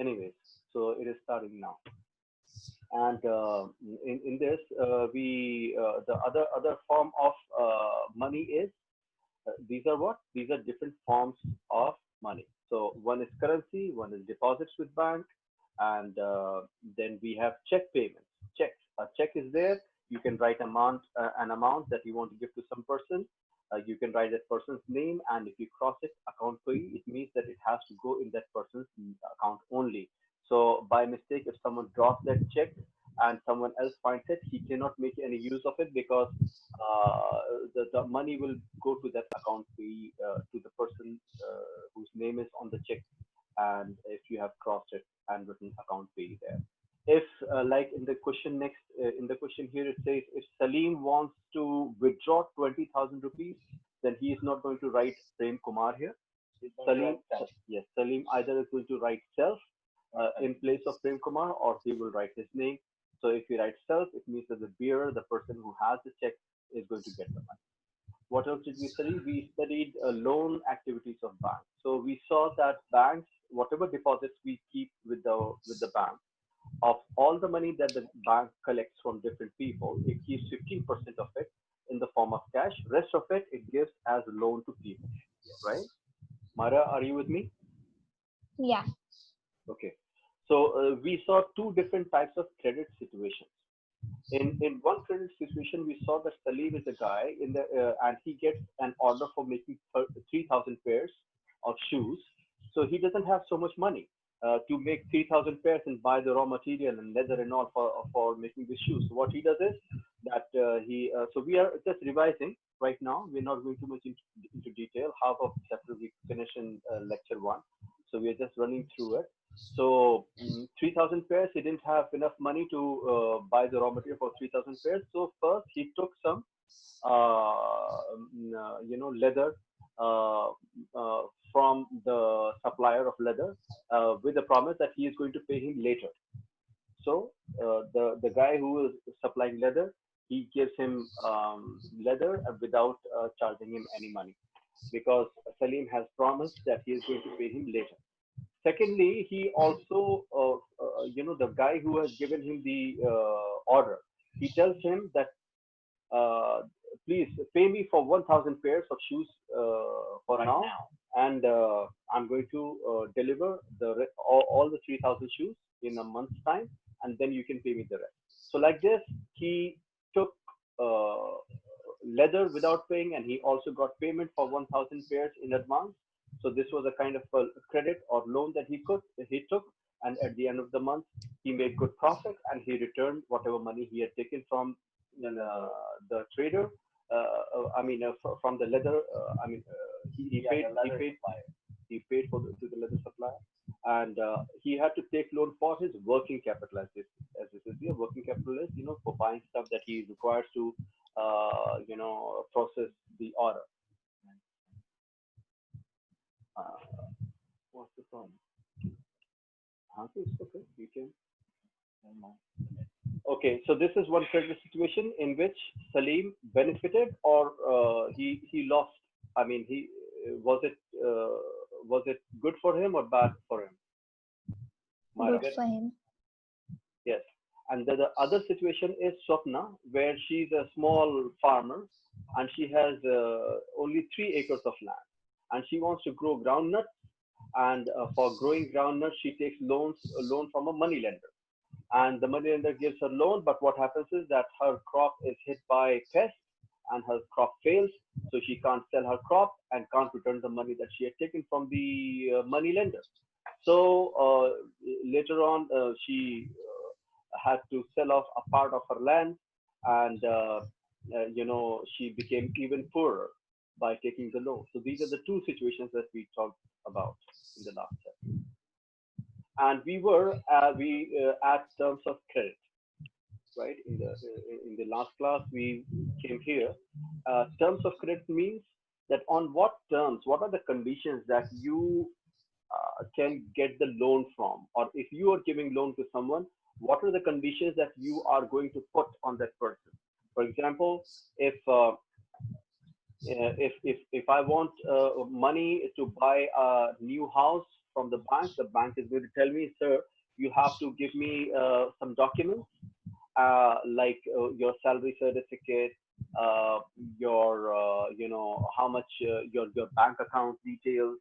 anyways. So it is starting now. And in this, the other form of money is these are what? These are different forms of money. So one is currency, one is deposits with bank, and then we have check payments. Checks. A check is there. You can write an amount that you want to give to some person. You can write that person's name, and if you cross it, account payee, it means that it has to go in that person's account only. So by mistake, if someone drops that check and someone else finds it, he cannot make any use of it because the money will go to that account payee, to the person whose name is on the check, and if you have crossed it and written account payee there. If like in the question next, in the question here it says if Salim wants to withdraw 20,000 rupees, then he is not going to write Prem Kumar here. Salim, yes, Salim either is going to write self in place of Prem Kumar, or he will write his name. So if he writes self, it means that the bearer, the person who has the check, is going to get the money. What else did we study? We studied loan activities of banks. So we saw that banks, whatever deposits we keep with the bank, of all the money that the bank collects from different people, it keeps 15% of it in the form of cash. Rest of it, it gives as a loan to people. Right? Mara, are you with me? Yeah. Okay. So we saw two different types of credit situations. In one credit situation, we saw that Salim is a guy in the and he gets an order for making 3,000 pairs of shoes. So he doesn't have so much money to make 3,000 pairs and buy the raw material and leather and all for making the shoes. So what he does is that so we are just revising right now. We're not going too much into detail. Half of the chapter we finish in lecture 1. So we are just running through it. So 3,000 pairs, he didn't have enough money to buy the raw material for 3,000 pairs. So first he took some, leather uh, from the supplier of leather with the promise that he is going to pay him later. So the guy who is supplying leather, he gives him leather without charging him any money, because Salim has promised that he is going to pay him later. Secondly, he also, the guy who has given him the order, he tells him that please pay me for 1,000 pairs of shoes for right now, and I'm going to deliver all the 3,000 shoes in a month's time, and then you can pay me the rest. So like this, he took uh, leather without paying, and he also got payment for 1,000 pairs in advance. So this was a kind of a credit or loan that he took, and at the end of the month, he made good profit, and he returned whatever money he had taken from the trader. From the leather. He paid to the leather supplier, and he had to take loan for his working capital, as this is the working capital is, for buying stuff that he requires to process the order. What's the problem? It's okay. You can. Okay, so this is one credit situation in which Salim benefited, or he lost. I mean, he was it good for him or bad for him? Mara? Good for him. Yes. And the other situation is Swapna, where she's a small farmer and she has only 3 acres of land, and she wants to grow groundnuts. And for growing groundnuts, she takes a loan from a money lender, and the money lender gives her loan. But what happens is that her crop is hit by pests, and her crop fails, so she can't sell her crop and can't return the money that she had taken from the money lender. So later on, she had to sell off a part of her land, and she became even poorer by taking the loan. So these are the two situations that we talked about in the last chapter. And we at terms of credit, right? In the last class we came here. Terms of credit means that on what terms, what are the conditions that you can get the loan from, or if you are giving loan to someone, what are the conditions that you are going to put on that person? For example, if I want money to buy a new house from the bank is going to tell me, sir, you have to give me some documents like your salary certificate, uh, your how much your bank account details,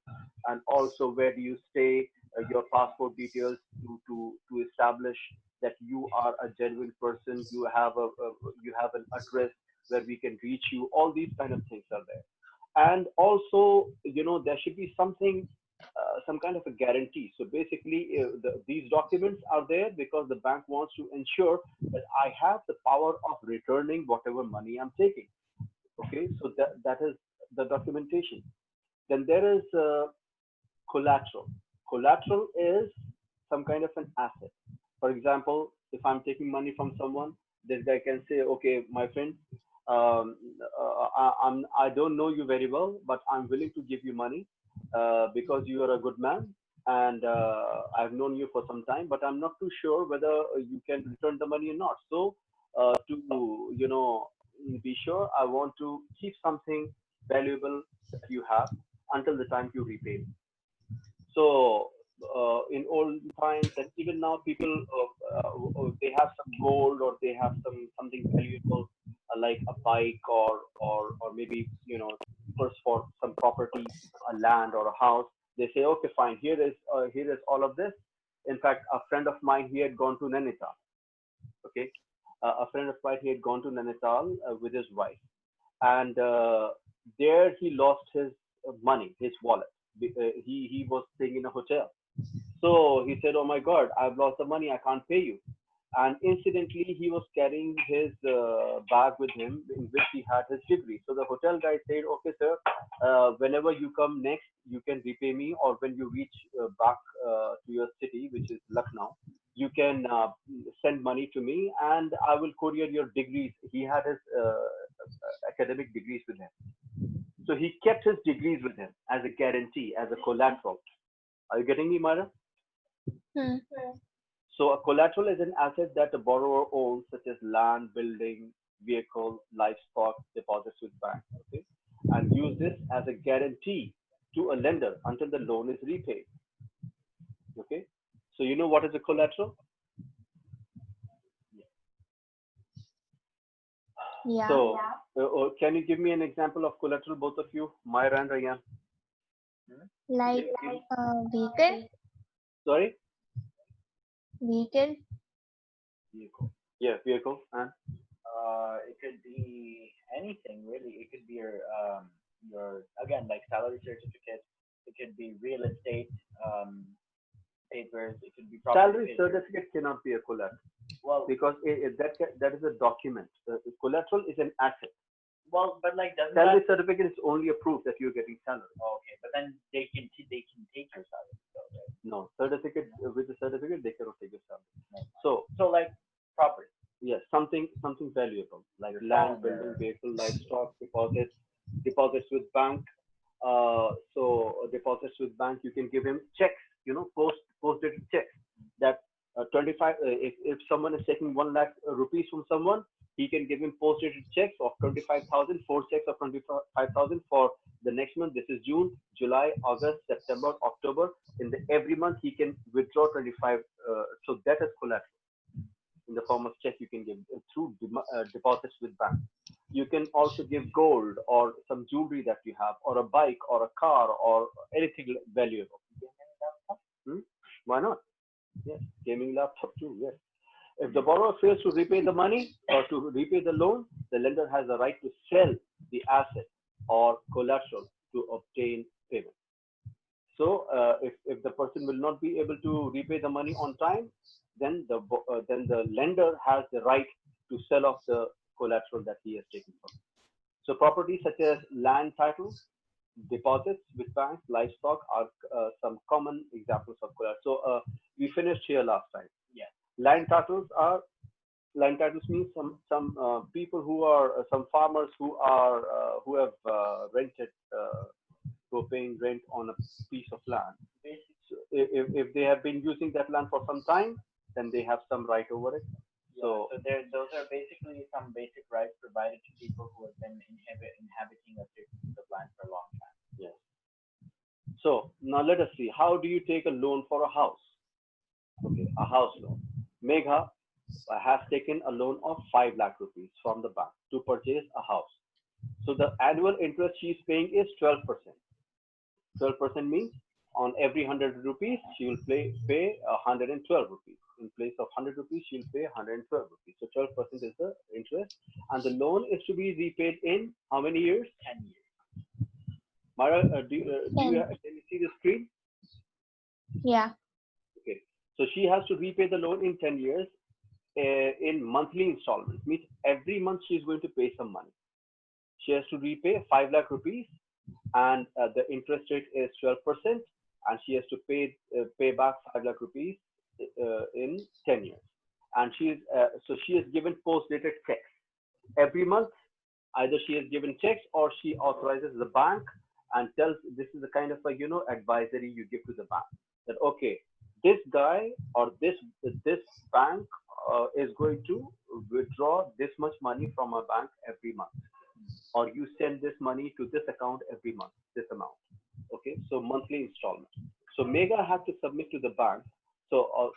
and also where do you stay, your passport details to establish that you are a genuine person. You have an address where we can reach you. All these kind of things are there, and also there should be something, some kind of a guarantee. So basically, these documents are there because the bank wants to ensure that I have the power of returning whatever money I'm taking. Okay, so that is the documentation. Then there is collateral. Collateral is some kind of an asset. For example, if I'm taking money from someone, this guy can say, okay, my friend, I don't know you very well, but I'm willing to give you money because you are a good man, and I've known you for some time, but I'm not too sure whether you can return the money or not. So to be sure, I want to keep something valuable that you have until the time you repay. So in old times, and even now, people they have some gold, or they have something valuable like a bike, or maybe first for some property, a land or a house. They say, okay, fine. Here is all of this. In fact, a friend of mine, he had gone to Nainital. Okay, a friend of mine, he had gone to Nainital with his wife, and there he lost his money, his wallet. He was staying in a hotel, so he said, "Oh my God, I've lost the money. I can't pay you." And incidentally, he was carrying his bag with him, in which he had his degree. So the hotel guy said, "Okay, sir, whenever you come next, you can repay me, or when you reach back to your city, which is Lucknow, you can send money to me, and I will courier your degrees." He had his academic degrees with him, so he kept his degrees with him as a guarantee, as a collateral. Are you getting me, Myra? Hmm. So a collateral is an asset that a borrower owns, such as land, building, vehicle, livestock, deposits with bank. Okay, and use this as a guarantee to a lender until the loan is repaid. Okay, so you know what is a collateral? Yeah. So can you give me an example of collateral, both of you, Myra and Ryan? Like vehicle, Sorry, vehicle. vehicle. Yeah, vehicle and It could be anything really. It could be your again like salary certificate. It could be real estate papers. It could be property salary papers. certificate cannot be a collateral Well, because that is a document. Collateral is an asset. but like doesn't Salary that certificate is only a proof that you're getting salary. okay? But then they can take your salary though, right? No, certificate with the certificate they cannot take your salary. No. So So like property, yes, something valuable like your land, phone building, or vehicle, livestock, deposits with bank. So deposits with bank, you can give him checks, post-dated checks that 25. If someone is taking 1 lakh rupees from someone, he can give him post-dated checks of 25,000, four checks of 25,000 for the next month. This is June, July, August, September, October. Every month he can withdraw 25. So that is collateral in the form of check you can give through deposits with bank. You can also give gold or some jewelry that you have, or a bike, or a car, or anything valuable. Hmm? Why not? Yes, gaming laptop too. Yes. If the borrower fails to repay the money or to repay the loan, the lender has the right to sell the asset or collateral to obtain payment. So if the person will not be able to repay the money on time, then the lender has the right to sell off the collateral that he has taken from. So properties such as land titles, deposits with banks, livestock are some common examples of collateral. So we finished here last time. yeah. Land titles are Land titles means some people who are some farmers who have rented who are paying rent on a piece of land. Basic, So if they have been using that land for some time, then they have some right over it. yeah. So So there, those are basically some basic rights provided to people who have been inhabiting a certain piece of land for a long time. yes. So now let us see. How do you take a loan for a house? Okay, a house loan. Megha has taken a loan of 5 lakh rupees from the bank to purchase a house. So the annual interest she's paying is 12%. 12% means on every 100 rupees, she will pay 112 rupees. In place of 100 rupees, she will pay 112 rupees. So 12% is the interest. And the loan is to be repaid in how many years? 10 years. Mara, can you see the screen? Yeah. Okay. So she has to repay the loan in 10 years in monthly installments. Means every month she is going to pay some money. She has to repay 5 lakh rupees, and the interest rate is 12%, and she has to pay back 5 lakh rupees in 10 years. And she is given post-dated checks every month. Either she is given checks or she authorizes the bank and tells, this is the kind of advisory you give to the bank, that okay, this guy or this bank is going to withdraw this much money from a bank every month, or you send this money to this account every month, this amount. Okay, so monthly installment. So Megha had to submit to the bank. So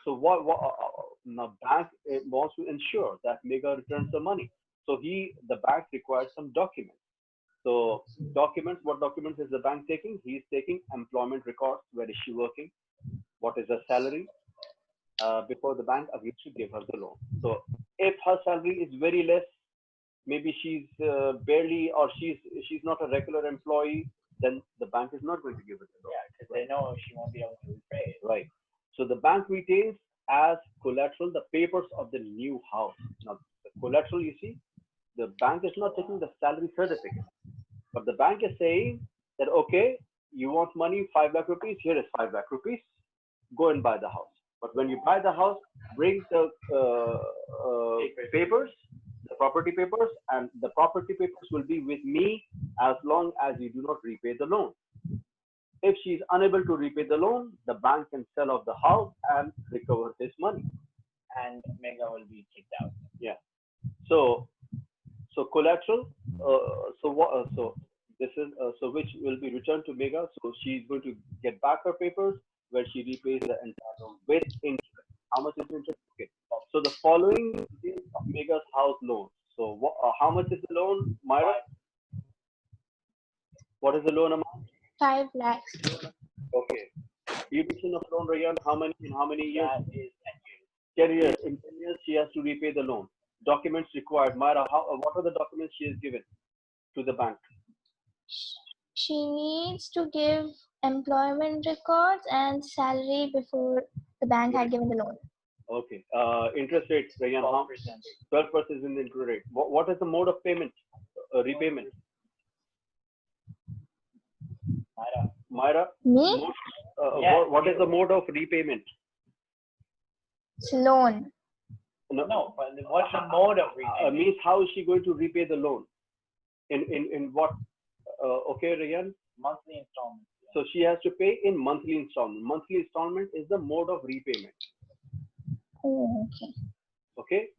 now bank wants to ensure that Megha returns the money. So the bank requires some documents. So documents, what documents is the bank taking? He is taking employment records. Where is she working? What is her salary? Before the bank agrees to give her the loan. So if her salary is very less, maybe she's barely, or she's not a regular employee, then the bank is not going to give it the loan. Yeah, because they know she won't be able to repay it. Right. So the bank retains as collateral the papers of the new house. Now, the collateral, you see, the bank is not taking the salary certificate, but the bank is saying that, okay, you want money, 5 lakh rupees, here is 5 lakh rupees, go and buy the house. But when you buy the house, bring the papers, the property papers, and the property papers will be with me as long as you do not repay the loan. If she is unable to repay the loan, the bank can sell off the house and recover this money. And Megha will be kicked out. Yeah. So collateral. So this is which will be returned to Megha. So she is going to get back her papers where she repays the entire loan with interest. How much is the interest? Okay. So the following is Megha's house loan. So how much is the loan, Myra? What is the loan amount? 5 lakhs. Okay. Duration of loan, Rayan, in how many years? That is 10 years. 10 years. In 10 years, she has to repay the loan. Documents required. Myra, what are the documents she has given to the bank? She needs to give employment records and salary before the bank had given the loan. Okay. Interest rate, Rayan, 12%. 12% is in the interest rate. What is the mode of payment? Repayment? Myra? Me? What is the mode of repayment? It's loan. No, but what's the mode of repayment? Means how is she going to repay the loan? In what? Okay, Rayan? Monthly installments. Yeah. So she has to pay in monthly installment. Monthly installment is the mode of repayment. Oh, okay. Okay.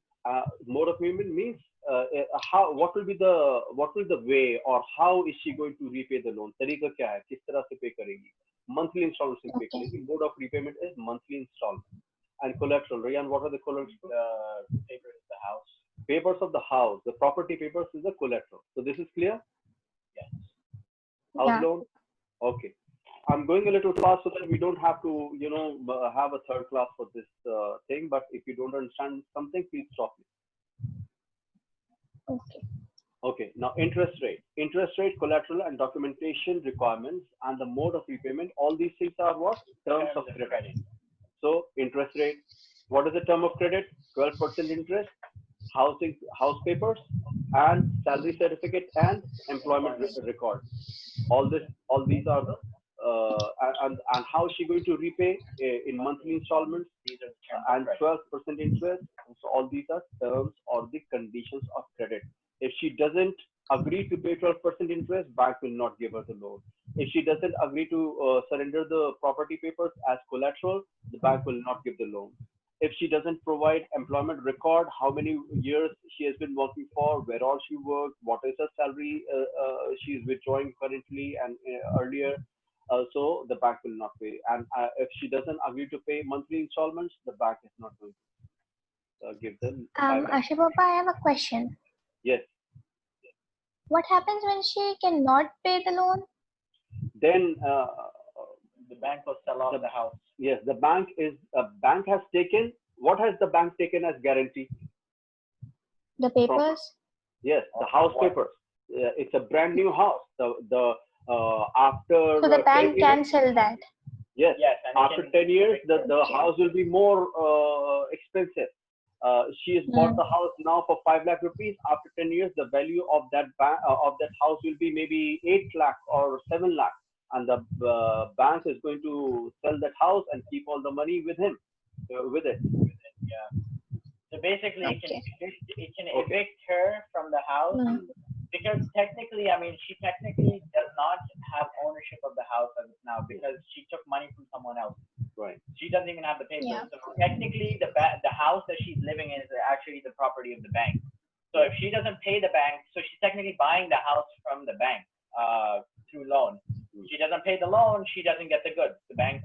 Mode of payment means what will be the way, or how is she going to repay the loan? तरीका क्या है? किस तरह से pay करेगी? Monthly installment से pay करेगी. Mode of repayment is monthly installment. And collateral, Rayan, what are the collateral? The papers of the house. Papers of the house. The property papers is the collateral. So this is clear? Yes. House loan. Okay. I'm going a little fast so that we don't have to, have a third class for this thing. But if you don't understand something, please stop me. Okay. Okay. Now, interest rate, collateral, and documentation requirements, and the mode of repayment. All these things are what? Terms of credit. So, interest rate. What is the term of credit? 12% interest. House papers, and salary certificate, and employment record. All these are the and how is she going to repay in monthly installments? These are And 12% interest. So all these are terms or the conditions of credit. If she doesn't agree to pay 12% interest, bank will not give her the loan. If she doesn't agree to surrender the property papers as collateral, the bank will not give the loan. If she doesn't provide employment record, how many years she has been working for, where all she worked, what is her salary she is withdrawing currently and earlier, so the bank will not pay. And if she doesn't agree to pay monthly installments, the bank is not going to give them buyback. Asha Papa, I have a question. Yes. What happens when she cannot pay the loan? Then The bank will sell off the house. yes, the bank has taken, what has the bank taken as guarantee? The papers? Yes, the house papers. It's a brand new house. After So the 10 bank years, can sell that. yes, Yes, and after 10 years, the house will be more expensive. She has bought the house now for 5 lakh rupees. After 10 years, the value of that house will be maybe 8 lakh or 7 lakh. And the bank is going to sell that house and keep all the money with him, with it. Yeah. So basically, Okay. it can evict her from the house because technically, I mean, she technically does not have ownership of the house as of now because she took money from someone else. Right. She doesn't even have the papers. Yeah. So technically, the house that she's living in is actually the property of the bank. So if she doesn't pay the bank, so she's technically buying the house from the bank through loan. She doesn't pay the loan, she doesn't get the goods. The bank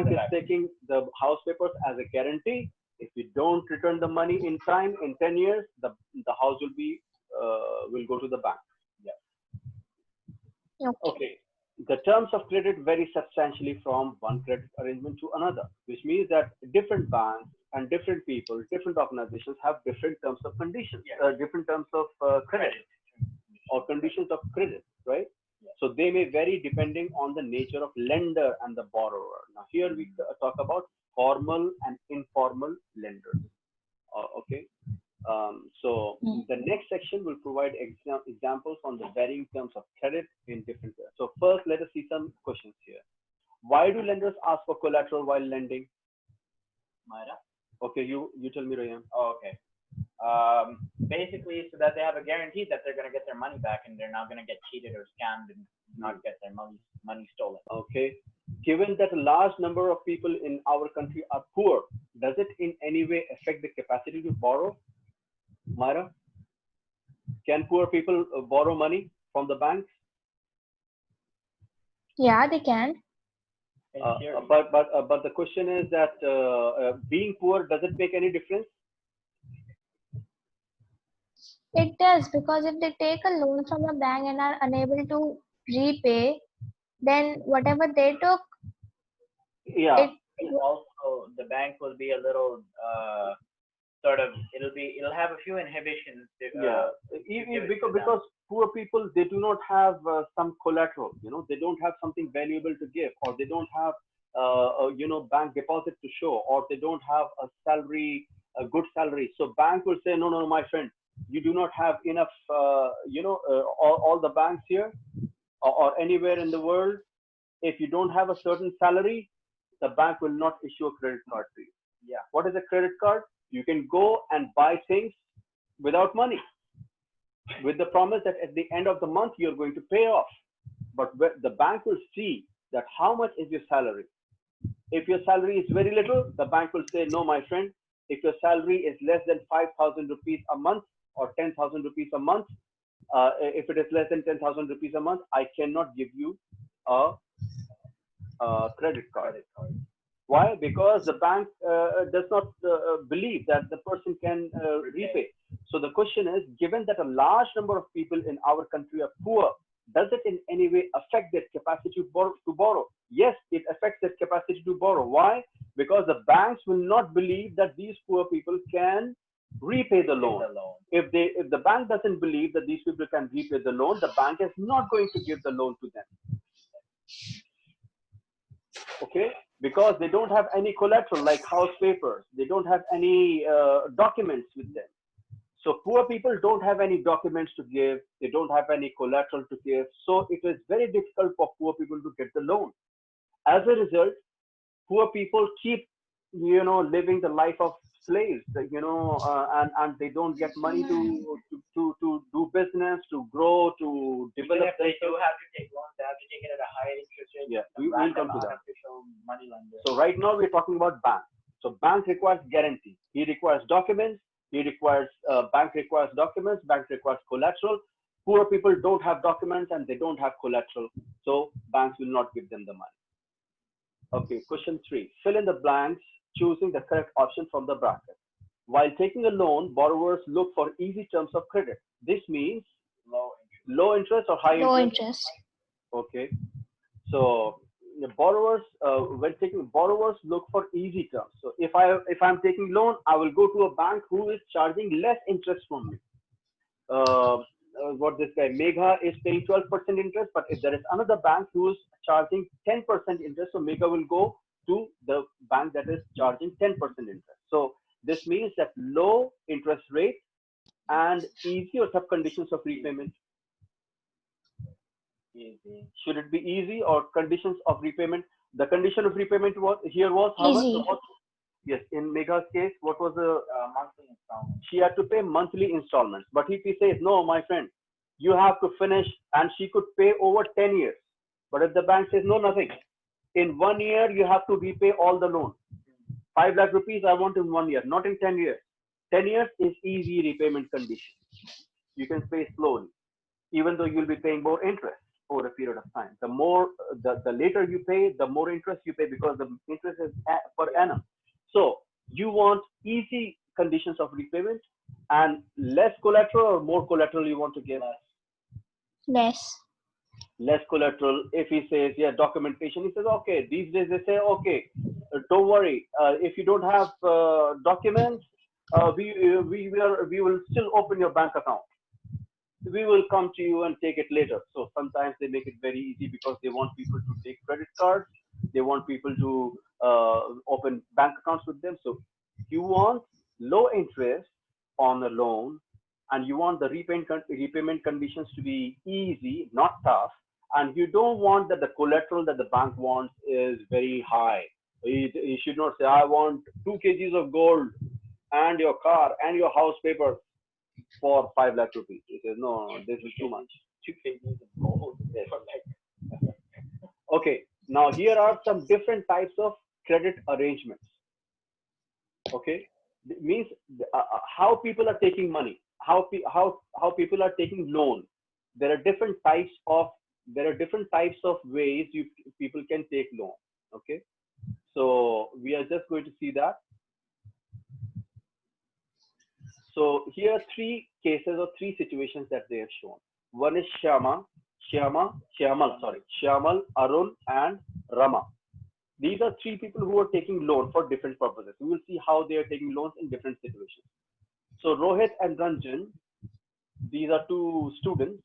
is taking the house papers as a guarantee. If you don't return the money in time, in 10 years, the house will go to the bank. Yeah. Okay. The terms of credit vary substantially from one credit arrangement to another, which means that different banks and different people, different organizations have different terms of conditions, different terms of credit or conditions of credit, right? So they may vary depending on the nature of lender and the borrower. Now here we talk about formal and informal lenders. Okay. So the next section will provide examples on the varying terms of credit in different ways. So first, let us see some questions here. Why do lenders ask for collateral while lending? Myra? Okay, you tell me, Ryan. Oh, okay. Basically, so that they have a guarantee that they're going to get their money back and they're not going to get cheated or scammed and not get their money stolen. Okay. Given that a large number of people in our country are poor, does it in any way affect the capacity to borrow? Myra, can poor people borrow money from the banks? Yeah, they can. But the question is that being poor, does it make any difference? It does, because if they take a loan from a bank and are unable to repay, then whatever they took, Also, the bank will be a little it'll have a few inhibitions. Because poor people, they do not have some collateral, they don't have something valuable to give, or they don't have bank deposit to show, or they don't have a good salary. So bank will say, no, my friend, you do not have enough, all the banks here or anywhere in the world, if you don't have a certain salary, the bank will not issue a credit card to you. Yeah. What is a credit card? You can go and buy things without money, with the promise that at the end of the month, you're going to pay off. But the bank will see that how much is your salary. If your salary is very little, the bank will say, no, my friend, if your salary is less than 5,000 rupees a month or 10,000 rupees a month, if it is less than 10,000 rupees a month, I cannot give you a credit card. Why? Because the bank does not believe that the person can repay. So the question is, given that a large number of people in our country are poor, does it in any way affect their capacity to borrow? Yes, it affects their capacity to borrow. Why? Because the banks will not believe that these poor people can repay the loan. If the bank doesn't believe that these people can repay the loan, the bank is not going to give the loan to them. Okay, because they don't have any collateral like house papers. They don't have any documents with them. So poor people don't have any documents to give. They don't have any collateral to give. So it is very difficult for poor people to get the loan. As a result, poor people keep, living the life of slaves, and they don't get money to do business, to grow, to develop. If they do have to take loans, they have to take it at a high interest rate. Yeah, we'll come to that. Money lender. So right now we're talking about bank. So bank requires guarantee. He requires documents. He requires bank requires documents. Bank requires collateral. Poor people don't have documents and they don't have collateral, so banks will not give them the money. Okay, question 3. Fill in the blanks choosing the correct option from the bracket. While taking a loan, borrowers look for easy terms of credit. This means low interest or high Low interest? interest. Okay. So the borrowers, when taking borrowers look for easy terms. So if I'm taking loan, I will go to a bank who is charging less interest from me. What this guy Megha is paying 12% interest, but if there is another bank who is charging 10% interest, so Megha will go to the bank that is charging 10% interest. So this means that low interest rate and easy or tough conditions of repayment. Easy. Should it be easy or conditions of repayment? The condition of repayment was how much? Easy. Yes, in Megha's case, what was the Monthly installment. she had to pay monthly installments. But if he says, no, my friend, you have to finish, and she could pay over 10 years. But if the bank says, no, nothing, in 1 year, you have to repay all the loan. 5 lakh rupees I want in 1 year, not in 10 years. 10 years is easy repayment condition. You can pay slowly, even though you'll be paying more interest over a period of time. The more, the later you pay, the more interest you pay because the interest is per annum. So you want easy conditions of repayment and less collateral or more collateral you want to give? Less. Less collateral. If he says, yeah, documentation, he says, okay. These days they say, okay, don't worry. If you don't have documents, we will still open your bank account. We will come to you and take it later. So sometimes they make it very easy because they want people to take credit cards. They want people to open bank accounts with them. So you want low interest on a loan, and you want the repayment conditions to be easy, not tough. And you don't want that the collateral that the bank wants is very high. You should not say, I want 2 kgs of gold and your car and your house paper for 5 lakh rupees. He says, no, this is too much. 2 kgs of gold. Yes. Okay, now here are some different types of credit arrangements. Okay, it means how people are taking money, how people are taking loan. There are different types of ways people can take loan. Okay, so we are just going to see that. So here are 3 cases or 3 situations that they have shown. One is Shyamal, Arun, and Rama. These are 3 people who are taking loan for different purposes. We will see how they are taking loans in different situations. So Rohit and Ranjan, these are 2 students.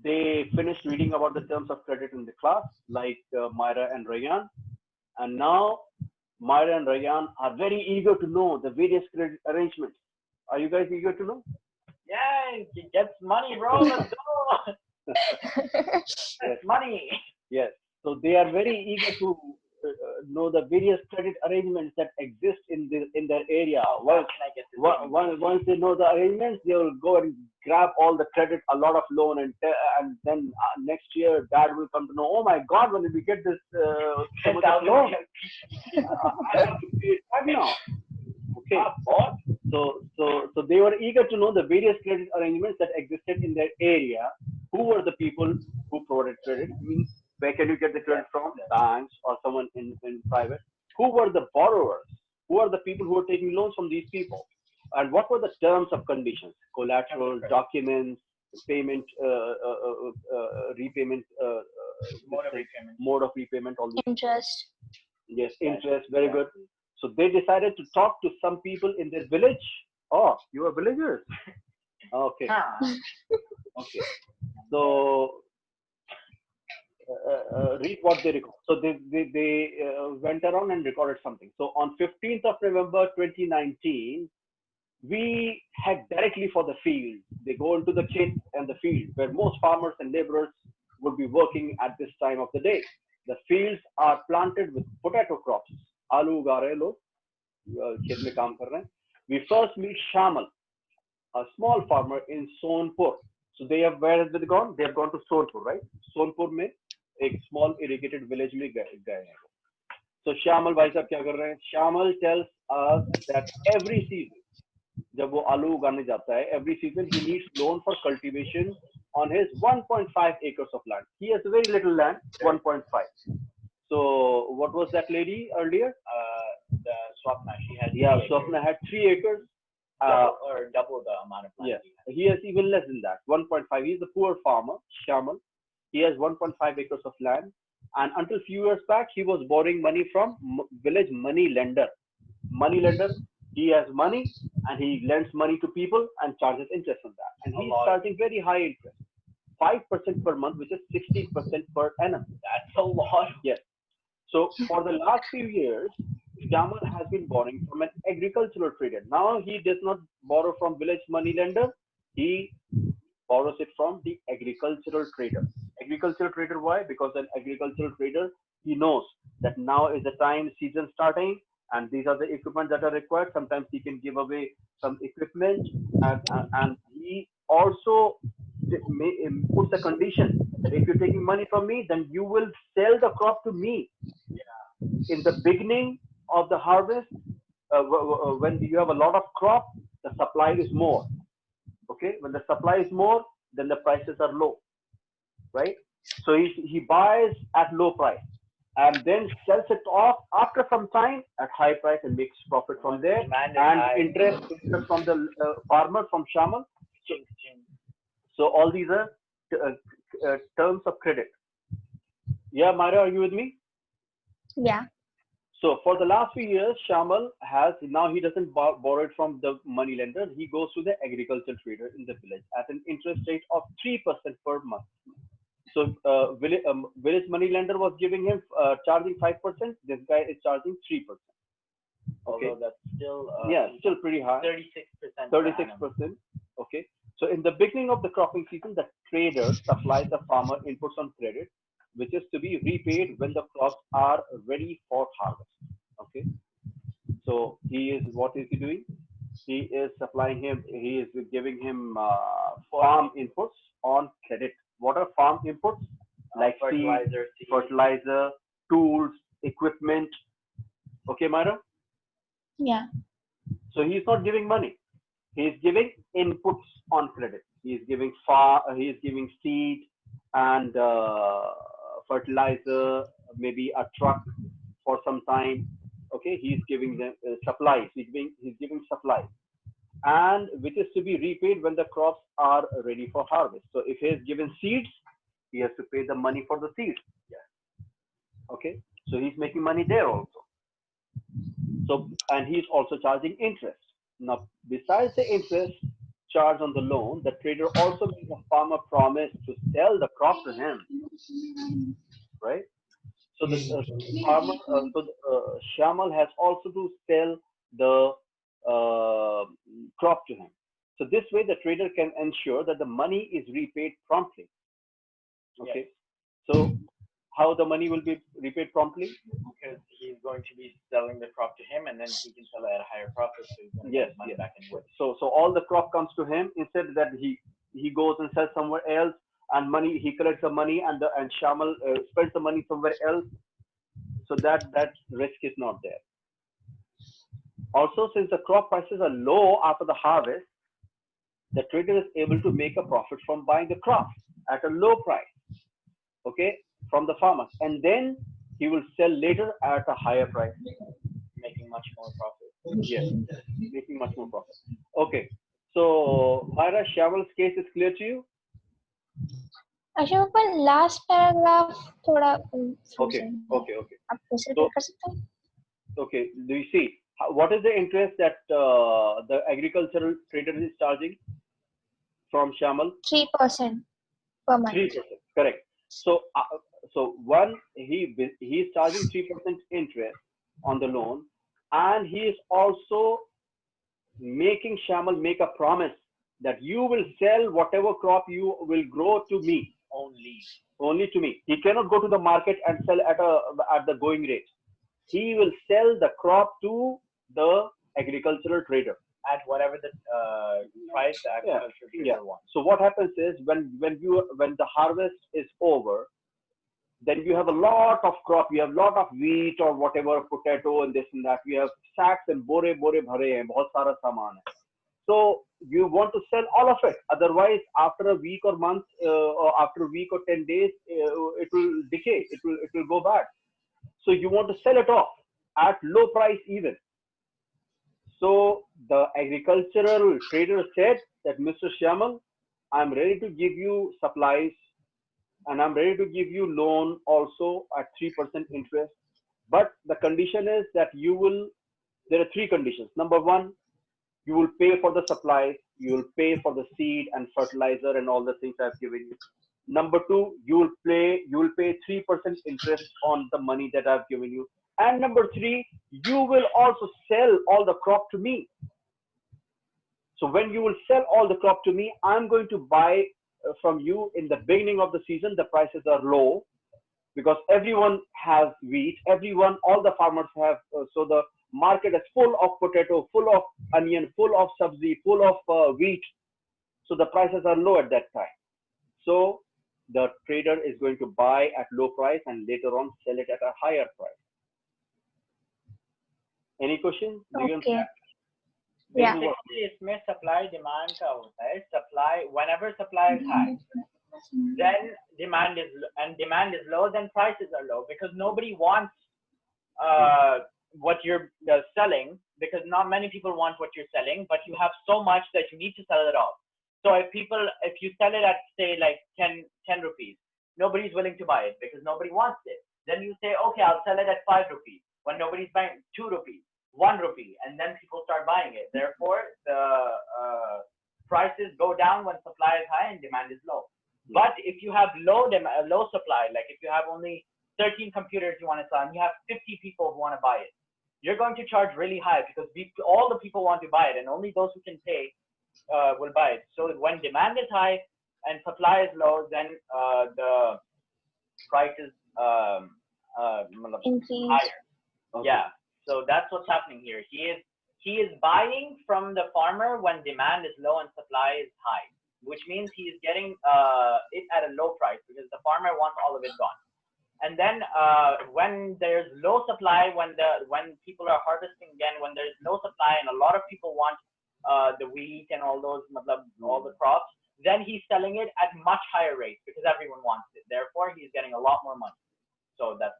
They finished reading about the terms of credit in the class, like Myra and Rayan. And now Myra and Rayan are very eager to know the various credit arrangements. Are you guys eager to know? Yeah, get money, bro. Let's go. Yes. Money. Yes. So they are very eager to know the various credit arrangements that exist in their area. Once they know the arrangements, they will go and grab all the credit, a lot of loan, and then next year dad will come to know, oh my God, when did we get this so much of loan? I have to pay it back now. Okay. So they were eager to know the various credit arrangements that existed in their area. Who were the people who provided credit? Means where can you get the credit from? Banks or someone in private. Who were the borrowers? Who are the people who were taking loans from these people? And what were the terms of conditions? Collateral, documents, payment, repayment, mode of repayment, all these. Interest. Yes, interest. Very good. So they decided to talk to some people in their village. Oh, you are villagers. Okay. Okay. So read what they record. So they went around and recorded something. So on 15th of November 2019, we head directly for the field. They go into the kit and the field where most farmers and laborers would be working at this time of the day. The fields are planted with potato crops. आलू उगा रहे लोग खेत में काम कर रहे हैं. We first meet Shamal, a small farmer in Sonpur. So where have they gone? They have gone to Sonpur, right? Sonpur में एक small irrigated village में गए हैं. So Shamal भाई साहब क्या कर रहे हैं? Shamal tells us that every season, जब वो आलू उगाने जाता है, every season he needs loan for cultivation on his 1.5 acres of land. He has very little land, 1.5. So what was that lady earlier? The Swapna, she had Swapna had 3 acres. Double the amount of land. Yeah, he has even less than that, 1.5. He's a poor farmer, Shamal. He has 1.5 acres of land. And until few years back, he was borrowing money from village money lender. Money lender, he has money and he lends money to people and charges interest on that. And he's charging very high interest, 5% per month, which is 16% per annum. That's a lot. Yes. So for the last few years, Shamal has been borrowing from an agricultural trader. Now he does not borrow from village money lender. He borrows it from the agricultural trader. Agricultural trader, why? Because an agricultural trader, he knows that now is the time, season starting, and these are the equipment that are required. Sometimes he can give away some equipment, and he also puts a condition that if you're taking money from me, then you will sell the crop to me. In the beginning of the harvest, when you have a lot of crop, the supply is more. Okay, when the supply is more, then the prices are low, right? So he buys at low price and then sells it off after some time at high price and makes profit from there, and interest from the farmer, from Shamal. So all these are terms of credit. Yeah, Myra, are you with me? Yeah. So for the last few years, Shamal has, now he doesn't borrow it from the money lender. He goes to the agricultural trader in the village at an interest rate of 3% per month. So village money lender was giving him, charging 5%. This guy is charging 3%. Okay. Although that's still, still pretty high. 36%. 36%. Okay. So in the beginning of the cropping season, the trader supplies the farmer inputs on credit, which is to be repaid when the crops are ready for harvest. Okay. So what is he doing? He is supplying him, he is giving him farm inputs on credit. What are farm inputs? Like fertilizer, tools, equipment. Okay, Myra? Yeah. So he's not giving money. He's giving inputs on credit. He's giving seed and fertilizer, maybe a truck for some time. Okay, he's giving them supplies. He's giving supplies, and which is to be repaid when the crops are ready for harvest. So if he has given seeds, he has to pay the money for the seeds. Yeah. Okay, so he's making money there also. So, and he's also charging interest. Now, besides the interest charge on the loan, the trader also makes a farmer promise to sell the crop to him, right? So the farmer, Shamal has also to sell the crop to him. So this way, the trader can ensure that the money is repaid promptly. Okay. Yes. So how the money will be repaid promptly? Because he's going to be selling the crop to him, and then he can sell it at a higher profit. So he's going to get money back anyway. So all the crop comes to him, instead that he goes and sells somewhere else, and money, he collects the money, and Shamal spends the money somewhere else. So that risk is not there. Also, since the crop prices are low after the harvest, the trader is able to make a profit from buying the crop at a low price, okay, from the farmers, and then he will sell later at a higher price, making much more profit. Yes, making much more profit. Okay, so Myra, Shamal's case is clear to you? Ashok, but last paragraph thoda Okay. So, okay, do you see what is the interest that the agricultural trader is charging from Shamal? 3% per month. 3%, correct. So one, he is charging 3% interest on the loan, and he is also making Shamal make a promise that you will sell whatever crop you will grow to me. Only to me. He cannot go to the market and sell at the going rate. He will sell the crop to the agricultural trader at whatever the price the agricultural trader wants. So what happens is when the harvest is over, then you have a lot of crop. You have a lot of wheat or whatever, potato and this and that. We have sacks and bore bhare hain, bahut sara saman hai. So you want to sell all of it. Otherwise, after a week or month, or after a week or 10 days, it will decay. It will go bad. So you want to sell it off at low price even. So the agricultural trader said that, Mr. Shyamal, I'm ready to give you supplies and I'm ready to give you loan also at 3% interest. But the condition is that there are three conditions. Number one, you will pay for the supplies, you will pay for the seed and fertilizer and all the things I've given you. Number two, you will pay 3% interest on the money that I've given you. And number three, you will also sell all the crop to me. So when you will sell all the crop to me, I'm going to buy from you in the beginning of the season. The prices are low because everyone has wheat. All the farmers have. So the market is full of potato, full of onion, full of sabzi, full of wheat. So the prices are low at that time. So the trader is going to buy at low price and later on sell it at a higher price. Any question? Okay. Yeah. Basically, इसमें supply demand का होता है. Supply, whenever supply is high, then demand is low, then prices are low because nobody wants what you're selling, because not many people want what you're selling, but you have so much that you need to sell it off. So if you sell it at, say, like 10 rupees, nobody's willing to buy it because nobody wants it. Then you say, okay, I'll sell it at 5 rupees when nobody's buying. 2 rupees, 1 rupee, and then people start buying it. Therefore, the prices go down when supply is high and demand is low. But if you have low supply, like if you have only 13 computers you want to sell and you have 50 people who want to buy it, you're going to charge really high because all the people want to buy it and only those who can pay will buy it. So when demand is high and supply is low, then the prices Increase. higher. Okay. Yeah. So that's what's happening here. He is buying from the farmer when demand is low and supply is high, which means he is getting it at a low price because the farmer wants all of it gone. And then when there's low supply, when people are harvesting again, when there's no supply and a lot of people want the wheat and all those, all the crops, then he's selling it at much higher rates because everyone wants it. Therefore, he's getting a lot more money. So that's.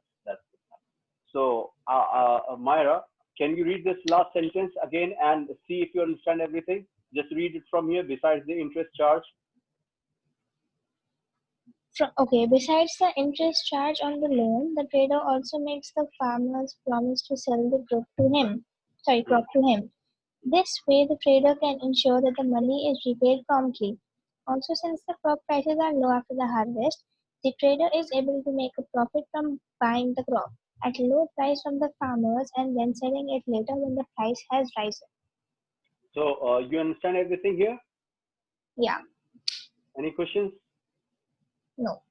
So Myra, can you read this last sentence again and see if you understand everything? Just read it from here. Besides the interest charge. Okay, besides the interest charge on the loan, the trader also makes the farmers promise to sell the crop to him. This way, the trader can ensure that the money is repaid promptly. Also, since the crop prices are low after the harvest, the trader is able to make a profit from buying the crop at a low price from the farmers and then selling it later when the price has risen. So you understand everything here? Yeah. Any questions? No.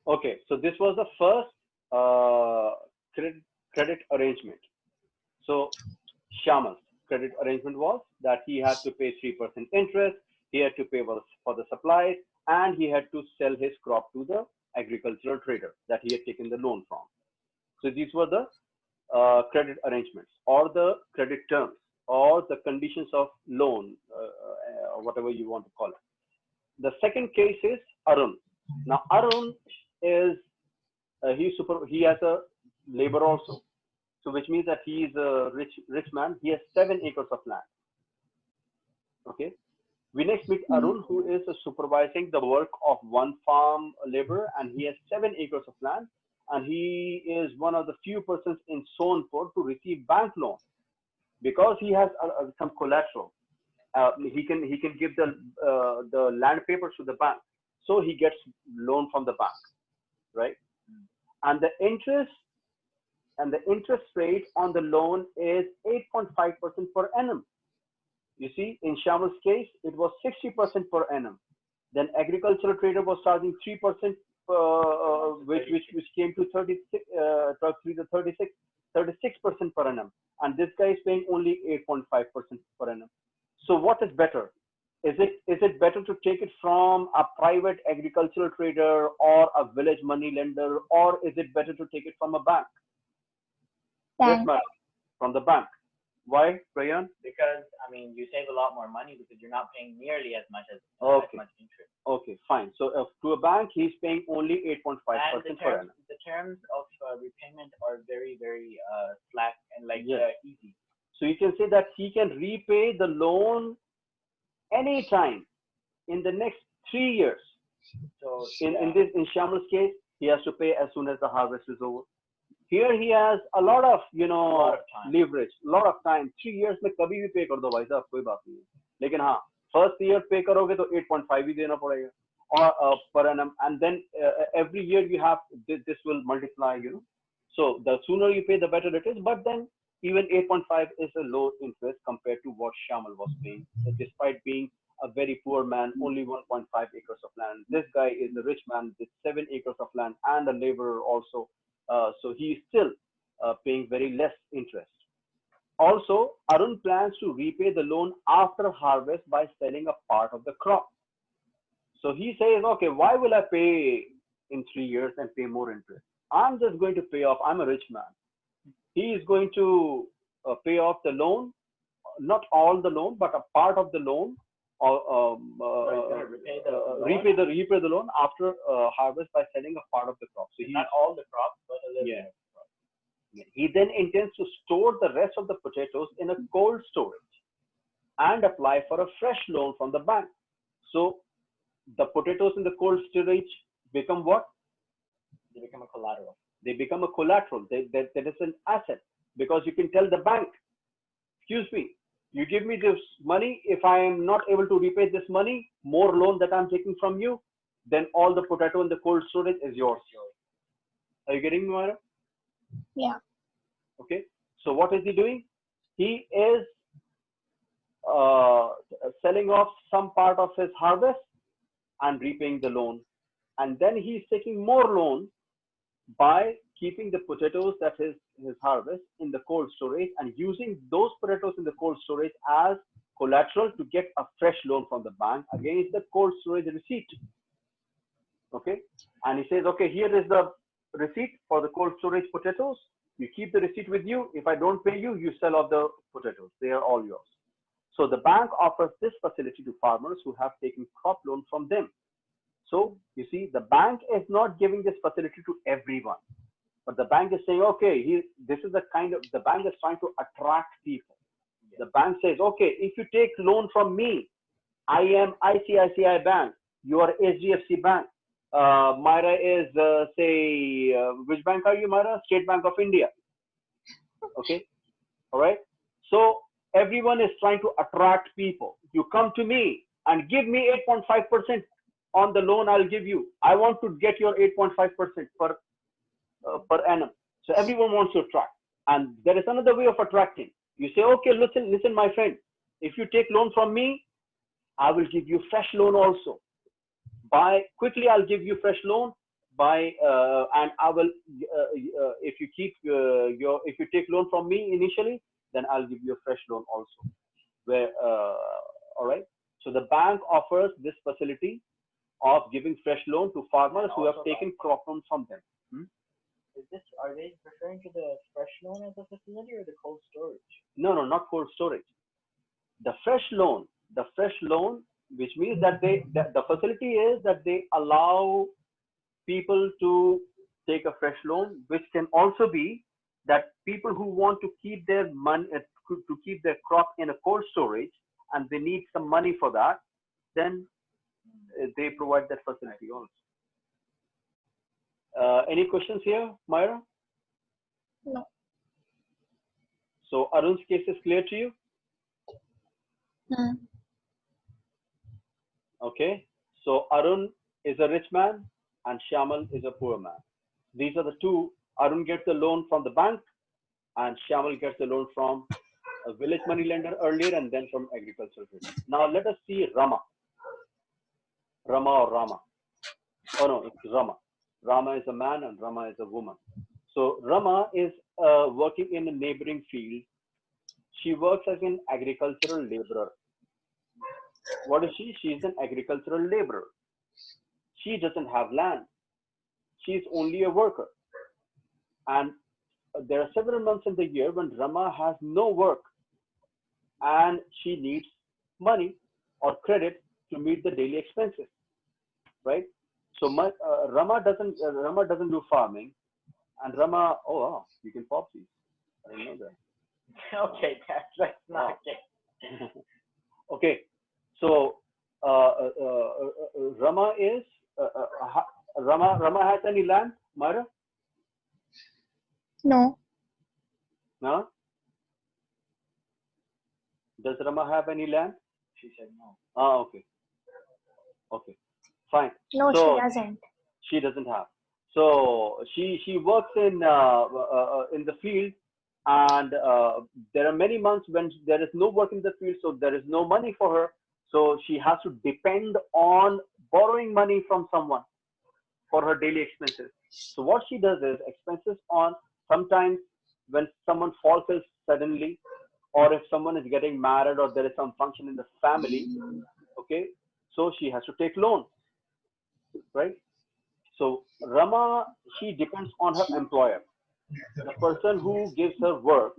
Okay, so this was the first credit arrangement. So Shyamal's credit arrangement was that he had to pay 3% interest, he had to pay for the supplies, and he had to sell his crop to the agricultural trader that he had taken the loan from. So these were the credit arrangements or the credit terms or the conditions of loan, or whatever you want to call it. The second case is Arun. Now Arun is he has a labor also, so which means that he is a rich man. He has 7 acres of land. Okay, we next meet Arun, who is supervising the work of one farm laborer, and he has 7 acres of land, and he is one of the few persons in Sonpur to receive bank loan because he has some collateral. He can give the land papers to the bank, so he gets loan from the bank, right? And the interest rate on the loan is 8.5% per annum. You see, in Shyamal's case, it was 60% per annum. Then agricultural trader was charging 3%, which came to 36% per annum, and this guy is paying only 8.5% per annum. So what is better? Is it better to take it from a private agricultural trader or a village money lender, or is it better to take it from a bank? Bank. Yes, ma'am, from the bank. Why, Prayan? Because I mean, you save a lot more money because you're not paying nearly as much Okay. interest. Okay, fine. So to a bank, he's paying only And 8.5% per annum. the terms of repayment are very very slack and like Yes. easy. So you can say that he can repay the loan anytime in the next 3 years. So In Shamal's case, he has to pay as soon as the harvest is over. Here he has a lot of lot of time. leverage, lot of time. 3 years में कभी भी पे कर दो भाई साहब, कोई बात नहीं है. लेकिन हाँ, first year पे करोगे तो 8.5 ही देना पड़ेगा or per annum, and then every year you have this will multiply. So the sooner you pay, the better it is. But then even 8.5 is a low interest compared to what Shamal was paying, despite being a very poor man, only 1.5 acres of land. This guy is a rich man with 7 acres of land and a laborer also. So he is still paying very less interest. Also, Arun plans to repay the loan after harvest by selling a part of the crop. So he says, okay, why will I pay in 3 years and pay more interest? I'm just going to pay off. I'm a rich man. He is going to pay off the loan, not all the loan, but a part of the loan, or repay the loan after harvest by selling a part of the crop. So not all the crops, but a little bit. He then intends to store the rest of the potatoes in a cold storage and apply for a fresh loan from the bank. So the potatoes in the cold storage become what? They become a collateral. They become a collateral. That is an asset, because you can tell the bank, excuse me, you give me this money. If I am not able to repay this money, more loan that I'm taking from you, then all the potato in the cold storage is yours. Are you getting me, Myra? Yeah. Okay. So what is he doing? He is selling off some part of his harvest and repaying the loan. And then he's taking more loan by keeping the potatoes that is his harvest in the cold storage and using those potatoes in the cold storage as collateral to get a fresh loan from the bank against the cold storage receipt. Okay. And he says, okay, here is the receipt for the cold storage potatoes. You keep the receipt with you. If I don't pay you, you sell off the potatoes. They are all yours. So the bank offers this facility to farmers who have taken crop loan from them. So you see, the bank is not giving this facility to everyone, but the bank is saying, okay, this is the bank is trying to attract people. The bank says, okay, if you take loan from me, I am ICICI Bank, you are HDFC Bank. Myra is, which bank are you, Myra? State Bank of India. Okay. All right. So everyone is trying to attract people. You come to me and give me 8.5% on the loan I'll give you. I want to get your 8.5% per annum. So everyone wants to attract. And there is another way of attracting. You say, okay, listen, my friend. If you take loan from me, I will give you fresh loan also. I'll give you fresh loan and I will, if you take loan from me initially, then I'll give you a fresh loan also. All right. So the bank offers this facility of giving fresh loan to farmers who have taken crop loan from them. Are they referring to the fresh loan as a facility or the cold storage? No, not cold storage. The fresh loan, which means that the facility is that they allow people to take a fresh loan, which can also be that people who want to keep their money, to keep their crop in a cold storage, and they need some money for that, then they provide that facility also. Any questions here, Myra? No. So Arun's case is clear to you? Okay. So Arun is a rich man and Shamal is a poor man. These are the two. Arun gets the loan from the bank and Shamal gets the loan from a village money lender earlier and then from agricultural credit. Now let us see Rama. Rama. Oh no, it's Rama. Rama is a man and Rama is a woman. So Rama is working in a neighboring field. She works as an agricultural laborer. What is she? She is an agricultural laborer. She doesn't have land. She is only a worker. And there are several months in the year when Rama has no work. and she needs money or credit to meet the daily expenses, right? So Rama doesn't do farming, and Rama, oh wow, you can pop these. I didn't know Okay, that's not that. Okay, so uh, uh, uh, Rama is Rama has any land, Myra? No. No. Does Rama have any land? She said no. Ah, okay, okay, fine. No, So she doesn't. she doesn't have. So she works in the field, and there are many months when there is no work in the field, so there is no money for her. So she has to depend on borrowing money from someone for her daily expenses. So what she does is expenses on sometimes when someone falls ill suddenly, or if someone is getting married, or there is some function in the family. Okay, so she has to take loan, right? So Rama, she depends on her employer, the person who gives her work,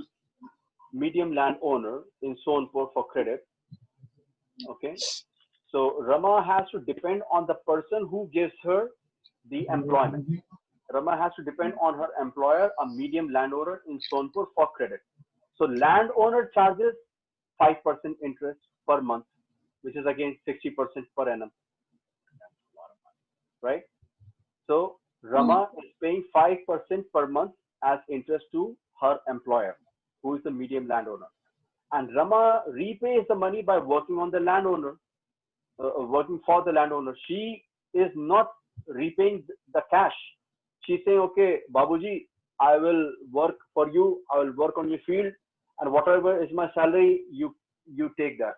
medium landowner in Sonpur for credit. Okay, so Rama has to depend on the person who gives her the employment. Rama has to depend on her employer, a medium landowner in Sonpur for credit. So landowner charges 5% interest per month, which is again 60% per annum, right? So Rama is paying 5% per month as interest to her employer, who is the medium landowner. And Rama repays the money by working on the landowner, working for the landowner. She is not repaying the cash. She's saying, okay, Babuji, I will work for you. I will work on your field, and whatever is my salary, you take that.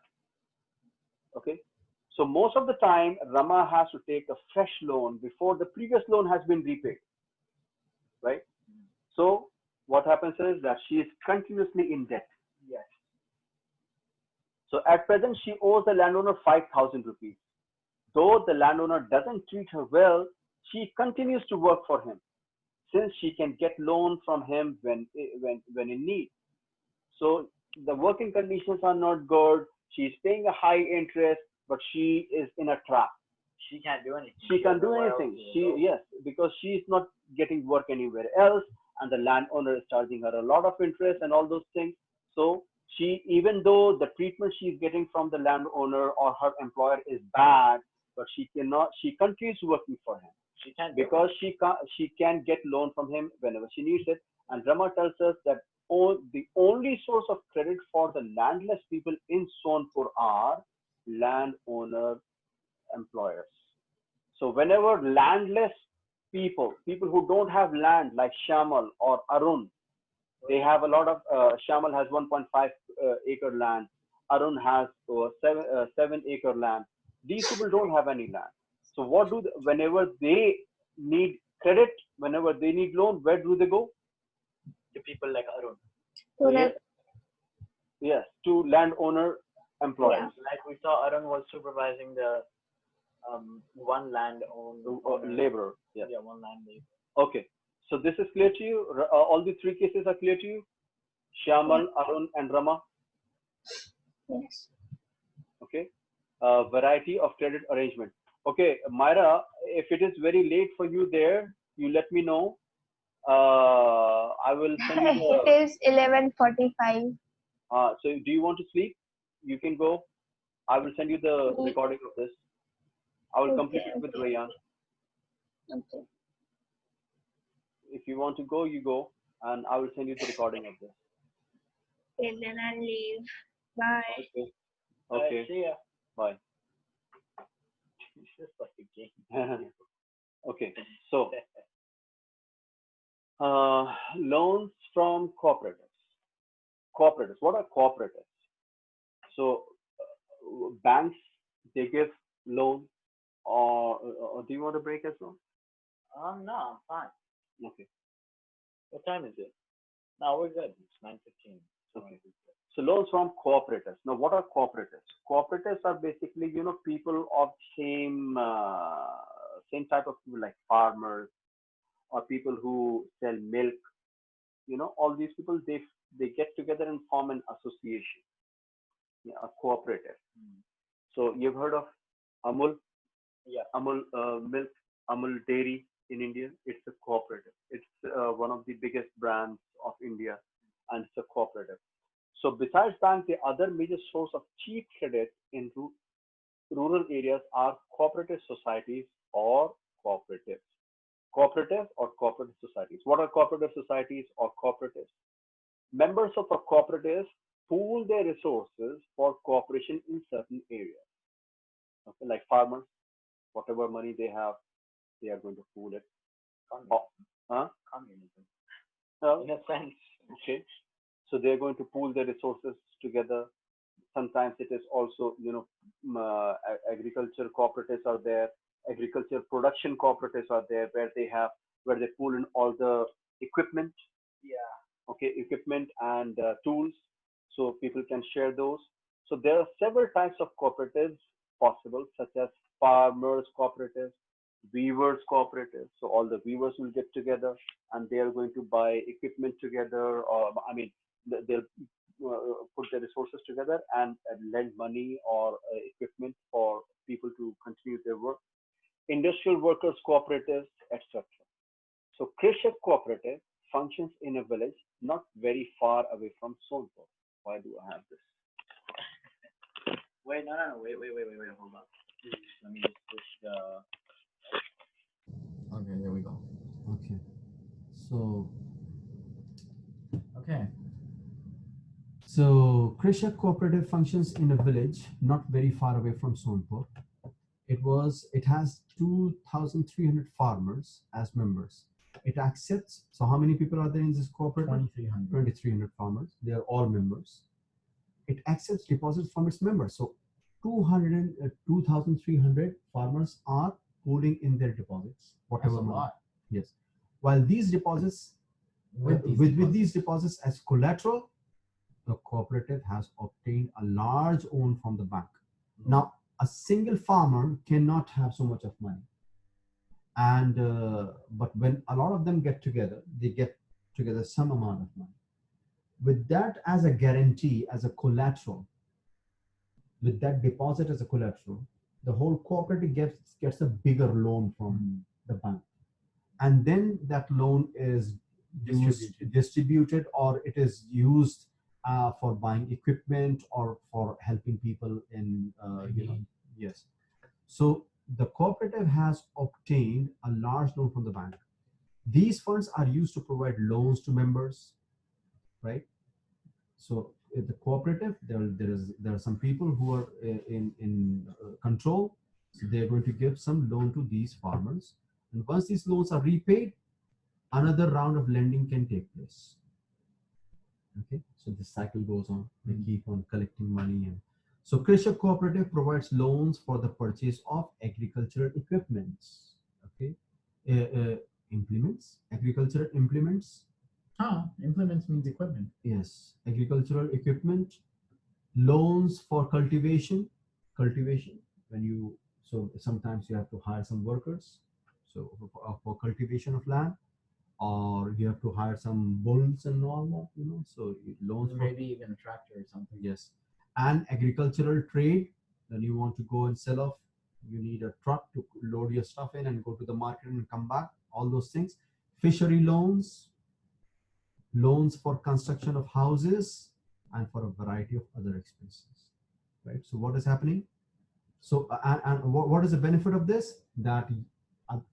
Okay. So most of the time, Rama has to take a fresh loan before the previous loan has been repaid, right? So what happens is that she is continuously in debt. Yes. So at present, she owes the landowner 5,000 rupees. Though the landowner doesn't treat her well, she continues to work for him, since she can get loan from him when in need. So the working conditions are not good. She's paying a high interest, but she is in a trap. She can't do anything. She can't do anything. Yes, because she's not getting work anywhere else, and the landowner is charging her a lot of interest and all those things. So she, even though the treatment she's getting from the landowner or her employer is bad, but she cannot. She continues working for him. She can't Because she can get loan from him whenever she needs it. And Rama tells us that the only source of credit for the landless people in Sonpur are landowner employers. So whenever landless people who don't have land like Shamal or Arun, they have a lot of, Shamal has 1.5 acre land, Arun has 7 acre land. These people don't have any land. So what do whenever they need credit, whenever they need loan, where do they go? to people like Arun. So Yes, yes, to landowner employers. Like we saw, Arun was supervising the one land Labor. Yes. Yeah, one land labor. Okay. So this is clear to you? All the three cases are clear to you? Shyamal, Arun, and Rama. yes. Okay. Variety of credit arrangement. Okay, Myra, if it is very late for you there, you let me know. I will send you the. It is 11:45. So do you want to sleep? You can go. I will send you the recording of this. I will complete it with Rayan. Okay. If you want to go, you go, and I will send you the recording of this. Okay, then I'll leave. Bye. Okay. Okay. See ya. Bye. It's just like a game. Okay. So, loans from cooperatives. Cooperatives. What are cooperatives? So, banks, they give loan, or do you want a break as well? No, I'm fine. Okay. What time is it? No, we're good. It's 9:15. Okay. So loans from cooperatives. Now, what are cooperatives? Cooperatives are basically, people of same type of people, like farmers or people who sell milk. All these people, they get together and form an association. Yeah, a cooperative. Mm. So you've heard of Amul, Yeah. Amul milk, Amul dairy in India. It's a cooperative. It's one of the biggest brands of India, and it's a cooperative. So besides bank, the other major source of cheap credit in rural areas are cooperative societies or cooperatives. Cooperative or cooperative societies. What are cooperative societies or cooperatives? Members of a cooperative pool their resources for cooperation in certain areas. Okay, like farmers, whatever money they have, they are going to pool it. Communism. Oh, huh? Communism. Uh, In a sense. okay. So they're going to pool their resources together. Sometimes it is also, agriculture cooperatives are there, agriculture production cooperatives are there, where they pool in all the equipment, Yeah. okay, equipment and tools, so people can share those. So there are several types of cooperatives possible, such as farmers cooperatives, weavers cooperatives. So all the weavers will get together and they are going to buy equipment together, or I mean, they'll put their resources together and lend money or equipment for people to continue their work. Industrial workers cooperatives, etc. So Krishak cooperative functions in a village not very far away from Sonpur. Why do I have this? Wait, no. Wait. Hold on. Let me just push the. Okay, there we go. Okay. So, okay. So, Krishak cooperative functions in a village not very far away from Sonpur. It has 2,300 farmers as members. It accepts, so how many people are there in this cooperative? 2,300. 2,300 farmers. They are all members. It accepts deposits from its members. So 2,300 farmers are pooling in their deposits, whatever That's a money. lot. Yes. While these deposits, with these deposits as collateral, the cooperative has obtained a large loan from the bank. Now, a single farmer cannot have so much of money. And but when a lot of them get together, they get together some amount of money. With that as a guarantee, as a collateral, with that deposit as a collateral, the whole cooperative gets a bigger loan from the bank. And then that loan is distributed, or it is used for buying equipment or for helping people in, yes. So the cooperative has obtained a large loan from the bank. These funds are used to provide loans to members, right? So at the cooperative, there are some people who are in control. So they're going to give some loan to these farmers. And once these loans are repaid, another round of lending can take place. Okay, so the cycle goes on. They keep on collecting money. And so Krishak Cooperative provides loans for the purchase of agricultural equipments. Okay, implements, agricultural implements. Implements means equipment. Yes, agricultural equipment, loans for cultivation. When you, so sometimes you have to hire some workers. So for cultivation of land, or you have to hire some bulls and all that, so loans for, Maybe even a tractor or something. yes, and agricultural trade. Then you want to go and sell off, you need a truck to load your stuff in and go to the market and come back, all those things. Fishery loans, loans for construction of houses, and for a variety of other expenses, right? So what is happening? So and what is the benefit of this? That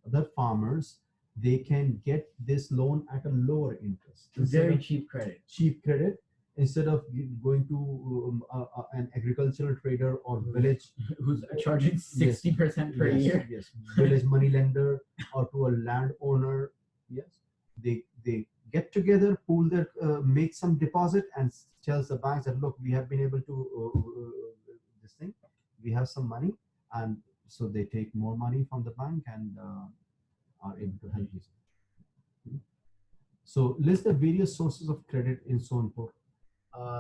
other farmers, they can get this loan at a lower interest. Very cheap credit. Cheap credit, instead of going to an agricultural trader or village who's charging 60% per year. Yes, village money lender, or to a landowner. Yes, they get together, pool their, make some deposit, and tells the banks that, look, we have been able to this thing, we have some money, and so they take more money from the bank and are able to help you. So list the various sources of credit in Sonpur.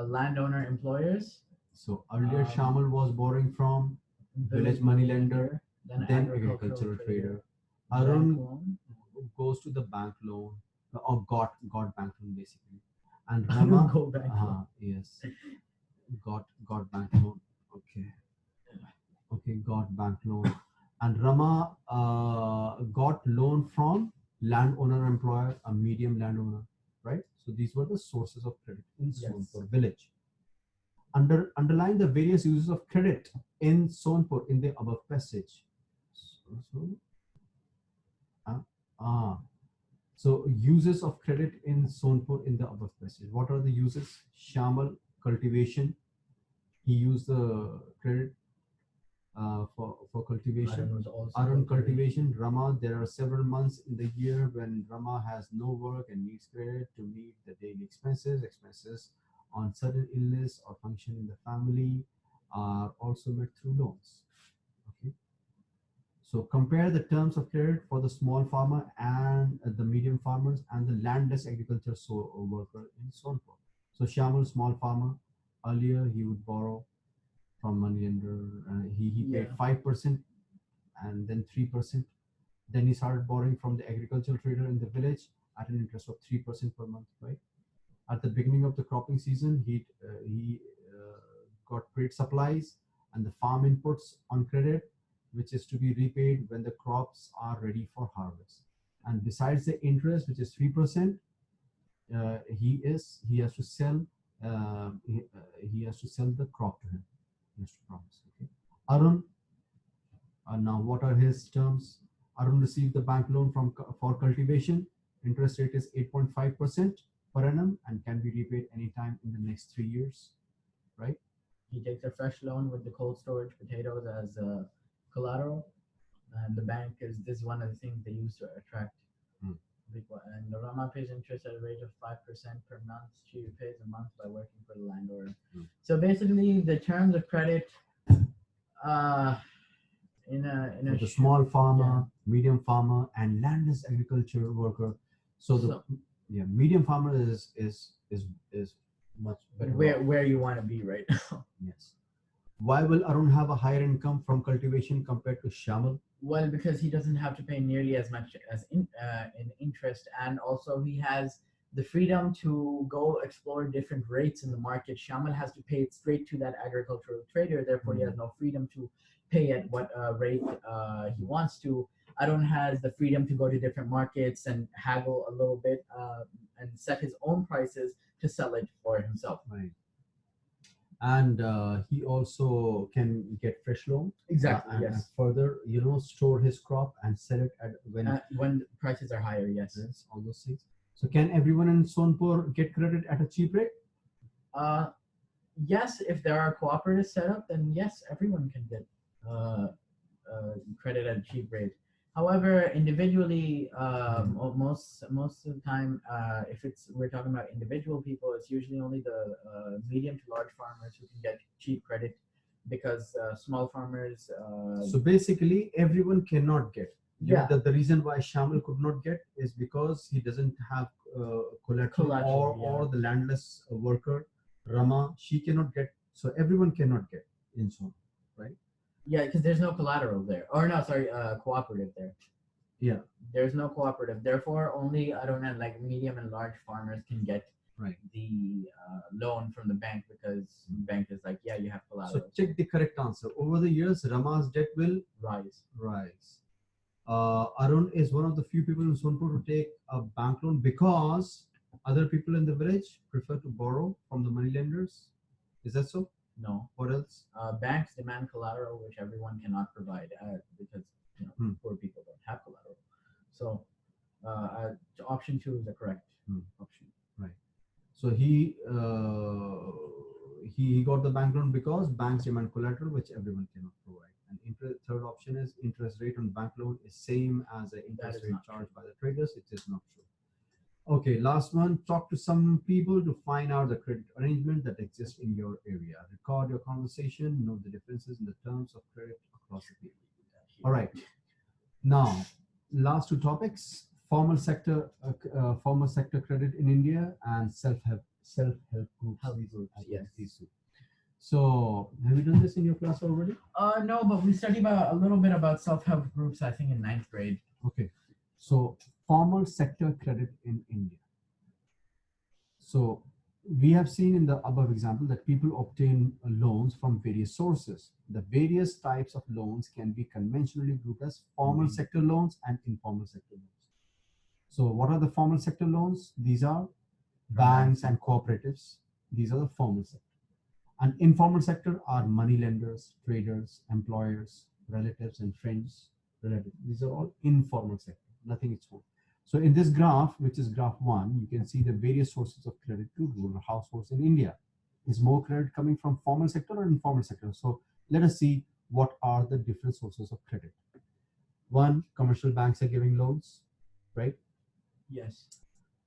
Landowner employers. So earlier Shamal was borrowing from village money lender, then agricultural trader. Arun goes to the bank loan, or got bank loan basically. And Rama, yes. got bank loan. Okay, got bank loan. And Rama got loan from landowner employer, a medium landowner, right? So these were the sources of credit in Sonpur village. Underline the various uses of credit in Sonpur in the above passage. So uses of credit in Sonpur in the above passage. What are the uses? Shamal, cultivation. He used the credit for cultivation. Arun cultivation. Rama, there are several months in the year when Rama has no work and needs credit to meet the daily expenses on sudden illness or function in the family are also met through loans. Okay. So compare the terms of credit for the small farmer and the medium farmers and the landless agriculture worker in Sonpur. So Shamal, small farmer, earlier he would borrow from moneylender. He paid 5% and then 3%. Then he started borrowing from the agricultural trader in the village at an interest of 3% per month, right? At the beginning of the cropping season, he got trade supplies and the farm inputs on credit, which is to be repaid when the crops are ready for harvest. And besides the interest, which is 3%, he has to sell he has to sell the crop to him. He has to promise. Okay. Arun. Now, what are his terms? Arun received the bank loan for cultivation. Interest rate is 8.5% per annum and can be repaid anytime in the next 3 years, right? He takes a fresh loan with the cold storage potatoes as collateral, and the bank this is one of the things they use to attract. And the Rama pays interest at a rate of 5% per month. She pays a month by working for the landlord. So basically, the terms of credit, the small farmer, medium farmer, and landless agriculture worker. So medium farmer is much better. Where you want to be right now. Yes. Why will Arun have a higher income from cultivation compared to Shamal? Well, because he doesn't have to pay nearly as much as in interest, and also he has the freedom to go explore different rates in the market. Shamal has to pay it straight to that agricultural trader, therefore he has no freedom to pay at what rate he wants to. Arun has the freedom to go to different markets and haggle a little bit and set his own prices to sell it for himself. Right. And he also can get fresh loan. Exactly. And Yes. Further, store his crop and sell it at when prices are higher. Yes. All those things. So, can everyone in Sonpur get credit at a cheap rate? Yes. If there are cooperatives set up, then yes, everyone can get credit at a cheap rate. However, individually, most of the time, if we're talking about individual people, it's usually only the medium to large farmers who can get cheap credit, because small farmers. So basically, everyone cannot get. Yeah. The reason why Shamal could not get is because he doesn't have collateral or the landless worker, Rama, she cannot get. So everyone cannot get in Sonpur, right? Yeah, because there's no collateral there. Or no, sorry, cooperative there. Yeah. There's no cooperative. Therefore, only, I don't know, like medium and large farmers can get the loan from the bank, because the bank is like, yeah, you have collateral. So check the correct answer. Over the years, Rama's debt will rise. Arun is one of the few people in Sonpur to take a bank loan because other people in the village prefer to borrow from the moneylenders. Is that so? No. What else? Banks demand collateral, which everyone cannot provide because poor people don't have collateral. So option 2 is the correct option. Right. So he got the bank loan because banks demand collateral, which everyone cannot provide. And third option is interest rate on bank loan is same as the interest rate charged by the traders. It is not true. Okay, last one. Talk to some people to find out the credit arrangement that exists in your area. Record your conversation. Note the differences in the terms of credit across the period. All right. Now, last 2 topics: formal sector credit in India and self-help groups. Yes. These 2. So, have you done this in your class already? No, but we studied a little bit about self-help groups, I think, in 9th grade. Okay. So, formal sector credit in India. So, we have seen in the above example that people obtain loans from various sources. The various types of loans can be conventionally grouped as formal sector loans and informal sector loans. So what are the formal sector loans? These are banks and cooperatives. These are the formal sector. And informal sector are money lenders, traders, employers, relatives and friends. Relatives. These are all informal sector, nothing is formal. So in this graph, which is graph 1, you can see the various sources of credit to rural households in India. Is more credit coming from formal sector or informal sector? So let us see what are the different sources of credit. One, commercial banks are giving loans, right? Yes.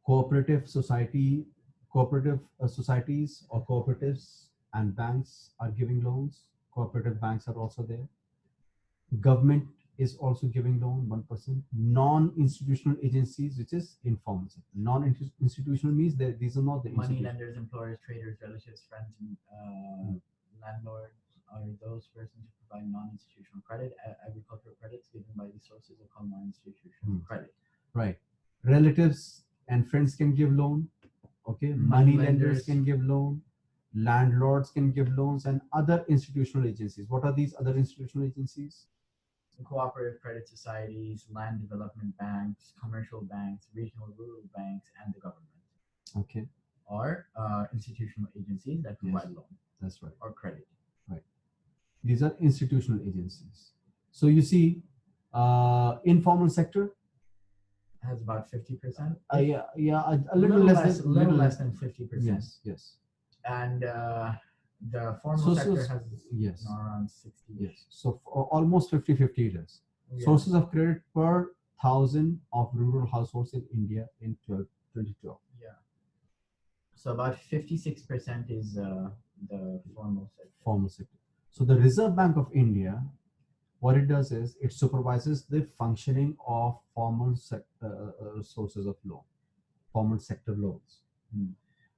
Cooperative societies or cooperatives and banks are giving loans. Cooperative banks are also there. Government is also giving loan 1%. Non-institutional agencies, which is informal sector. Non-institutional means that these are not the money lenders, employers, traders, relatives, friends, and landlords are those persons who provide non-institutional credit. Agricultural credits given by these sources are called non-institutional credit. Right. Relatives and friends can give loan. Okay. Money lenders can give loan. Landlords can give loans, and other institutional agencies. What are these other institutional agencies? Cooperative credit societies, land development banks, commercial banks, regional rural banks, and the government. Okay. Or institutional agencies that provide loan. That's right. Or credit. Right. These are institutional agencies. So you see, informal sector has about 50%. Yeah, a little less than 50%. Yes. And the formal sector has around 60. Yes. So almost 50-50 it is. Yeah. Sources of credit per 1,000 of rural households in India in 2012. Yeah. So about 56% is the formal sector. Formal sector. So the Reserve Bank of India, what it does is it supervises the functioning of formal sources of loan, formal sector loans.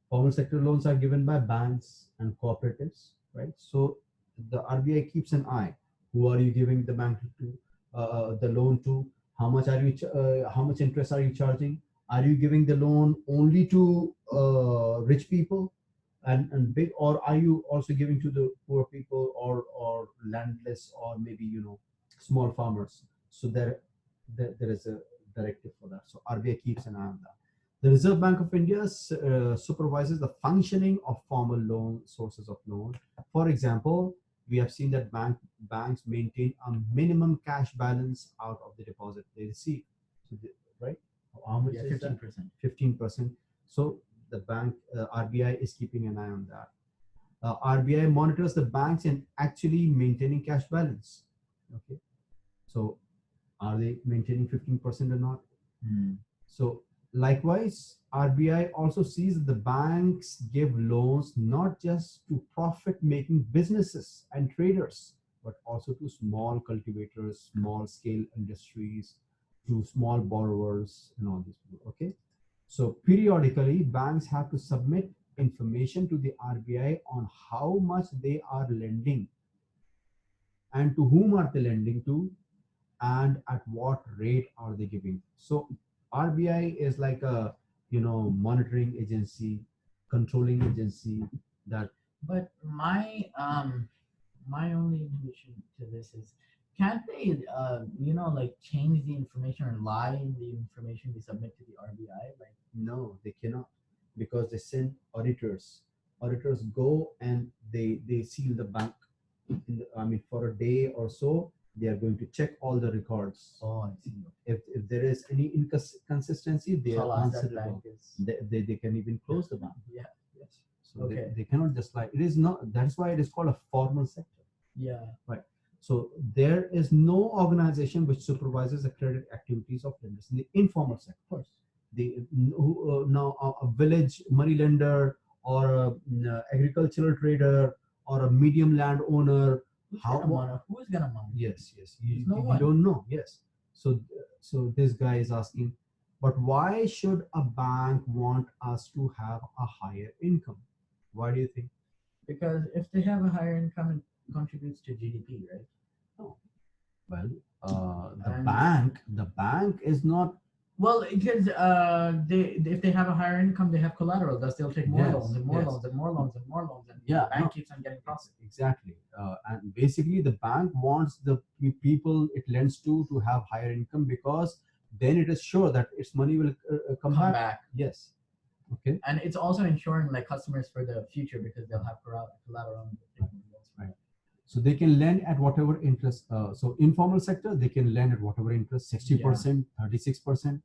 Formal sector loans are given by banks and cooperatives, right? So the RBI keeps an eye. Who are you giving the bank to, the loan to? How much are you? How much interest are you charging? Are you giving the loan only to rich people and big, or are you also giving to the poor people or landless or maybe small farmers? So there is a directive for that. So RBI keeps an eye on that. The Reserve Bank of India supervises the functioning of formal loan sources of loan. For example, we have seen that banks maintain a minimum cash balance out of the deposit they receive. So right? How much is 15%. 15%. So the bank RBI is keeping an eye on that. RBI monitors the banks in actually maintaining cash balance. Okay. So are they maintaining 15% or not? So likewise, RBI also sees that the banks give loans not just to profit-making businesses and traders, but also to small cultivators, small-scale industries, to small borrowers, and all these people. Okay, so periodically, banks have to submit information to the RBI on how much they are lending, and to whom are they lending to, and at what rate are they giving. So RBI is like a monitoring agency, controlling agency. That but my only inhibition to this is, can't they like change the information or lie in the information they submit to the RBI? Like, no, they cannot, because they send auditors go and they seal the bank for a day or so. They are going to check all the records. Oh, I see. If there is any inconsistency, they are answerable. They can even close the bank. Yeah. Yes. So they cannot just lie. It is not. That's why it is called a formal sector. Yeah. Right. So there is no organization which supervises the credit activities of lenders. In the informal sector, of course, now a village money lender or a agricultural trader or a medium land owner. Who's gonna monitor? Yes. You don't know. Yes. So this guy is asking, but why should a bank want us to have a higher income? Why do you think? Because if they have a higher income, it contributes to GDP, right? No. Well, the bank is not Well, because if they have a higher income, they have collateral. Thus, they'll take more Yes, loans and more yes. loans and more loans and more loans, and Yeah, the bank no. keeps on getting profit. Exactly. And basically, the bank wants the people it lends to have higher income, because then it is sure that its money will come Come back. back. Yes. Okay. And it's also ensuring like customers for the future because they'll have collateral. Right. So they can lend at whatever interest. So informal sector, they can lend at whatever interest, 60%, 36%.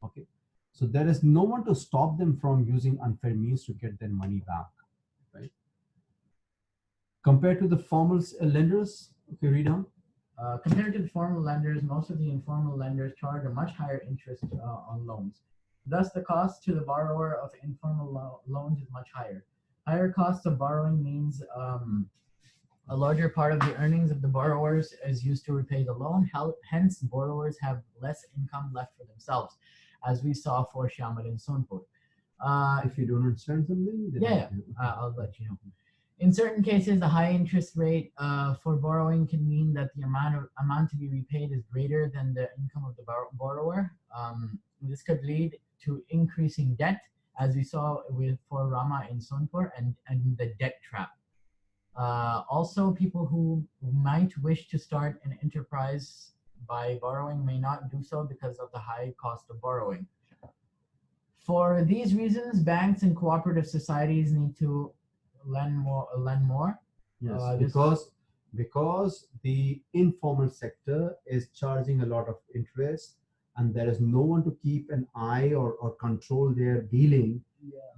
Okay. So there is no one to stop them from using unfair means to get their money back. Right. Compared to the formal lenders, okay, read on. Compared to the formal lenders, most of the informal lenders charge a much higher interest on loans. Thus, the cost to the borrower of informal loans is much higher. Higher costs of borrowing means a larger part of the earnings of the borrowers is used to repay the loan. Hence, borrowers have less income left for themselves, as we saw for Shamal and Sonpur. If you don't understand something, then I'll let you know. In certain cases, the high interest rate for borrowing can mean that the amount to be repaid is greater than the income of the borrower. This could lead to increasing debt, as we saw for Rama in Sonpur, and the debt trap. Also, people who might wish to start an enterprise by borrowing may not do so because of the high cost of borrowing. For these reasons, banks and cooperative societies need to lend more. yes, This- because the informal sector is charging a lot of interest, and there is no one to keep an eye or control their dealing.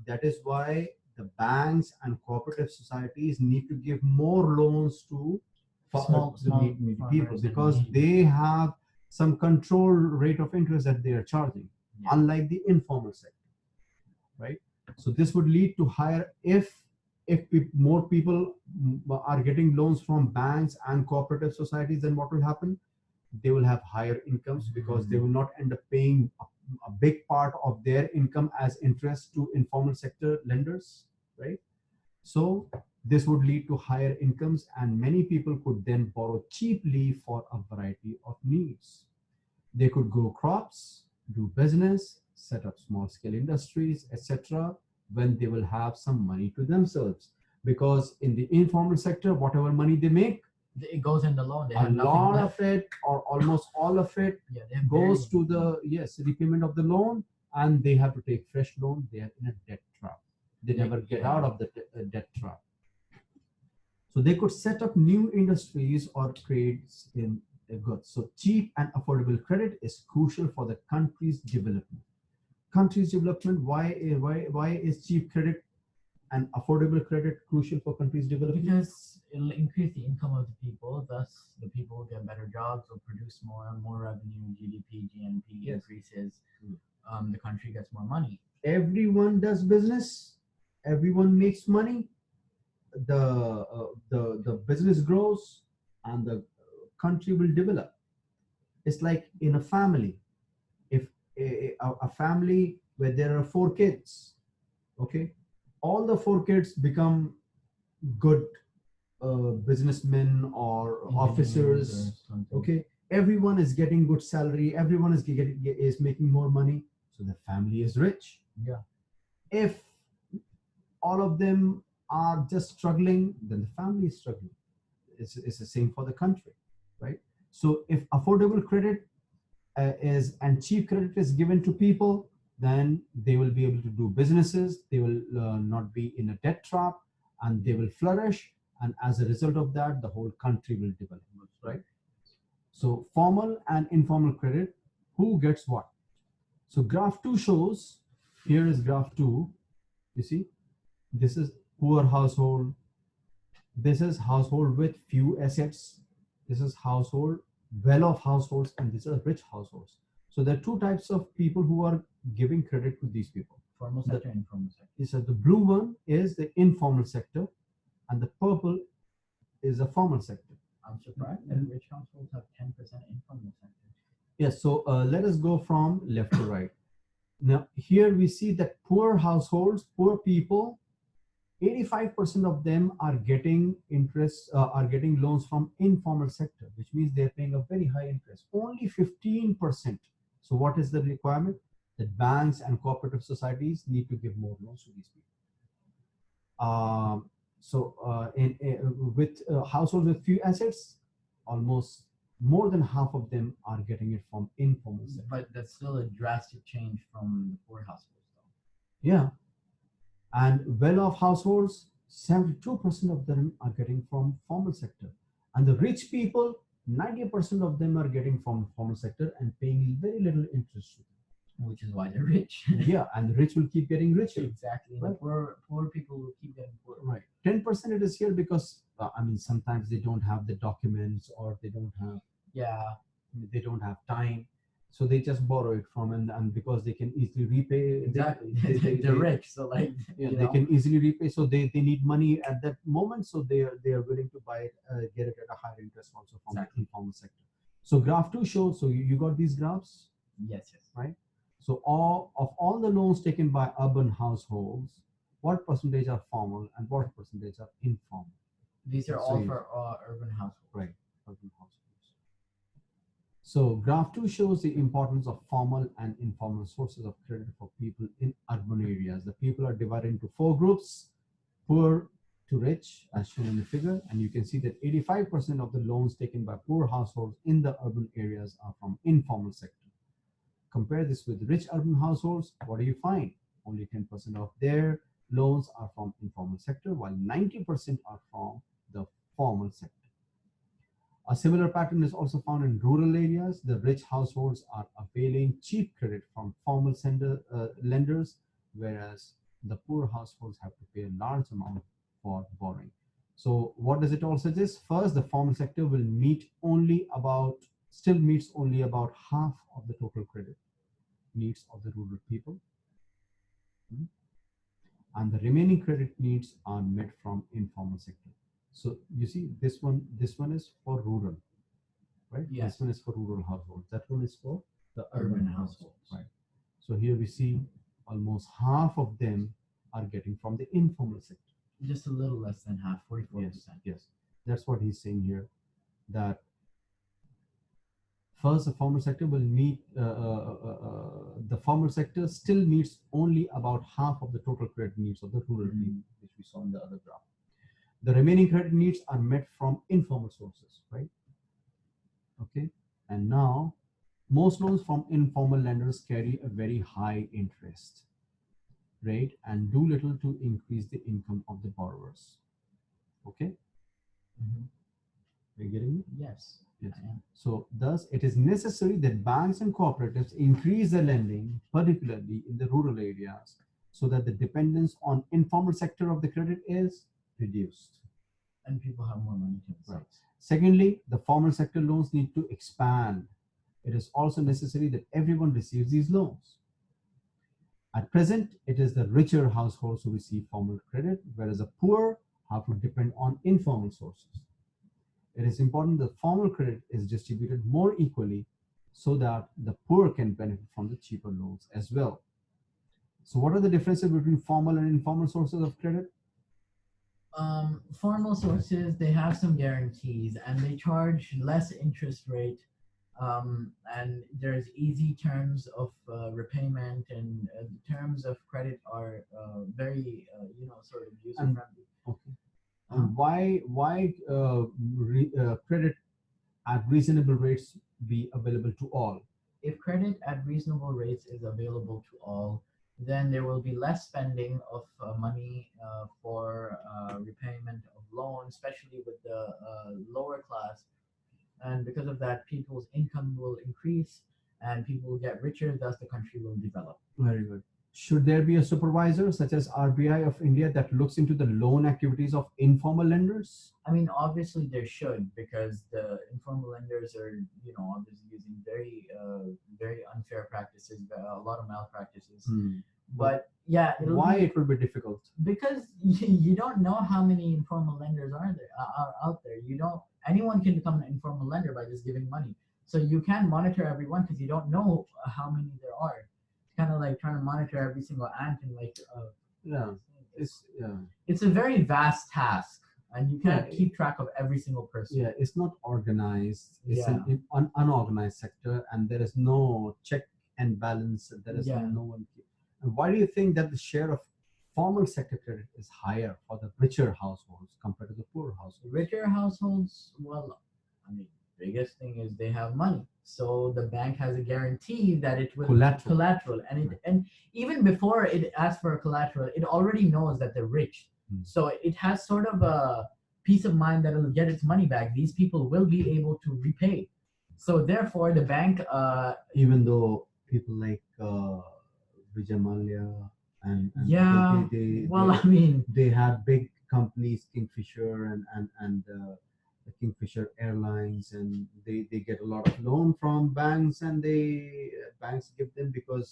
That is why the banks and cooperative societies need to give more loans to Small needy people, farmers and because needy they have some control rate of interest that they are charging, unlike the informal sector. Right. So this would lead to higher, if more people are getting loans from banks and cooperative societies, then what will happen? They will have higher incomes, because they will not end up paying a big part of their income as interest to informal sector lenders, right? So this would lead to higher incomes, and many people could then borrow cheaply for a variety of needs. They could grow crops, do business, set up small scale industries, etc., when they will have some money to themselves. Because in the informal sector, whatever money they make, it goes in the loan. They a have nothing lot left. of it, or almost all of it, they have goes barely to the repayment of the loan, and they have to take fresh loan. They are in a debt trap. They never get out of the debt trap. So they could set up new industries or trades in goods. So cheap and affordable credit is crucial for the country's development. Country's development. Why is cheap credit and affordable credit crucial for country's development? Because it'll increase the income of the people. Thus, the people will get better jobs, will produce more revenue, GDP, GNP increases. The country gets more money. Everyone does business. Everyone makes money. The business grows, and the country will develop. It's like in a family. If a family where there are 4 kids, okay, all the 4 kids become good businessmen or officers, okay, everyone is getting good salary, everyone is making more money, so the family is rich. If all of them are just struggling, then the family is struggling. It's the same for the country, right? So if affordable credit and cheap credit is given to people, then they will be able to do businesses, they will not be in a debt trap, and they will flourish, and as a result of that, the whole country will develop, right? So formal and informal credit, who gets what? So graph 2 shows, here is graph 2, you see, this is poor household, this is household with few assets, this is household well-off households, and these are rich households. So there are 2 types of people who are giving credit to these people. Formal sector and informal sector. So the blue one is the informal sector, and the purple is the formal sector. I'm surprised that rich households have 10% informal sector. Yes, so let us go from left to right. Now here we see that poor households, poor people, 85% of them are getting interest, are getting loans from informal sector, which means they're paying a very high interest. Only 15% So what is the requirement? That banks and cooperative societies need to give more loans to these people. With households with few assets, almost more than half of them are getting it from informal sector. But that's still a drastic change from the poor households, though. Yeah. And well-off households, 72% of them are getting from formal sector. And the rich people, 90% of them are getting from formal sector and paying very little interest to them. Which is why they're rich. Yeah, and the rich will keep getting richer. Exactly. Right. The poor people will keep getting poorer. Right. 10% it is here because, sometimes they don't have the documents or they don't have time. So they just borrow it from and because they can easily repay. Exactly. They're rich, so like they can easily repay. So they need money at that moment. So they are willing to buy it, get it at a higher interest also from the informal sector. So graph 2 shows. So you got these graphs. Yes. Right. So all the loans taken by urban households, what percentage are formal and what percentage are informal? These are all for urban households. Right, urban households. So graph 2 shows the importance of formal and informal sources of credit for people in urban areas. The people are divided into 4 groups, poor to rich, as shown in the figure. And you can see that 85% of the loans taken by poor households in the urban areas are from informal sector. Compare this with rich urban households. What do you find? Only 10% of their loans are from informal sector, while 90% are from the formal sector. A similar pattern is also found in rural areas. The rich households are availing cheap credit from formal lenders, whereas the poor households have to pay a large amount for borrowing. So what does it all suggest? First, the formal sector will still meets only about half of the total credit needs of the rural people. And the remaining credit needs are met from informal sector. So you see this one is for rural, right? Yes. This one is for rural households. That one is for the Urban households. Right. So here we see almost half of them are getting from the informal sector. Just a little less than half, 44%. Yes. That's what he's saying here, that first the formal sector will meet, the formal sector still meets only about half of the total credit needs of the rural people, which we saw in the other graph. The remaining credit needs are met from informal sources, right? Okay, and now most loans from informal lenders carry a very high interest rate and do little to increase the income of the borrowers. Okay, are you getting me? Yes. Yes. So thus it is necessary that banks and cooperatives increase their lending, particularly in the rural areas, so that the dependence on informal sector of the credit is reduced. And people have more money to invest. Right. Secondly, the formal sector loans need to expand. It is also necessary that everyone receives these loans. At present, it is the richer households who receive formal credit, whereas the poor have to depend on informal sources. It is important that formal credit is distributed more equally so that the poor can benefit from the cheaper loans as well. So what are the differences between formal and informal sources of credit? Formal sources, they have some guarantees and they charge less interest rate, and there's easy terms of repayment, and the terms of credit are very sort of user friendly. Okay. And why credit at reasonable rates be available to all? If credit at reasonable rates is available to all, then there will be less spending of money for repayment of loans, especially with the lower class. And because of that, people's income will increase and people will get richer, thus the country will develop. Very good. Should there be a supervisor such as RBI of India that looks into the loan activities of informal lenders? I mean, obviously there should, because the informal lenders are, obviously using very unfair practices, a lot of malpractices. But yeah, why it will be difficult? Because you don't know how many informal lenders are out there. Anyone can become an informal lender by just giving money. So you can't monitor everyone because you don't know how many there are. It's kind of like trying to monitor every single ant in it's a very vast task, and you can't keep track of every single person. Yeah, it's not organized. It's an unorganized sector, and there is no check end balance. There is Yeah. no one. And why do you think that the share of formal sector credit is higher for the richer households compared to the poor households? Richer households, well, I mean, biggest thing is they have money, so the bank has a guarantee that it will Collateral. and even before it asks for a collateral, it already knows that they're rich, so it has sort of a peace of mind that it'll get its money back. These people will be able to repay, so therefore the bank, Even though people like Vijay Mallya and yeah, well, I mean, they have big companies, Kingfisher and the Kingfisher Airlines, and they get a lot of loan from banks, and banks give them because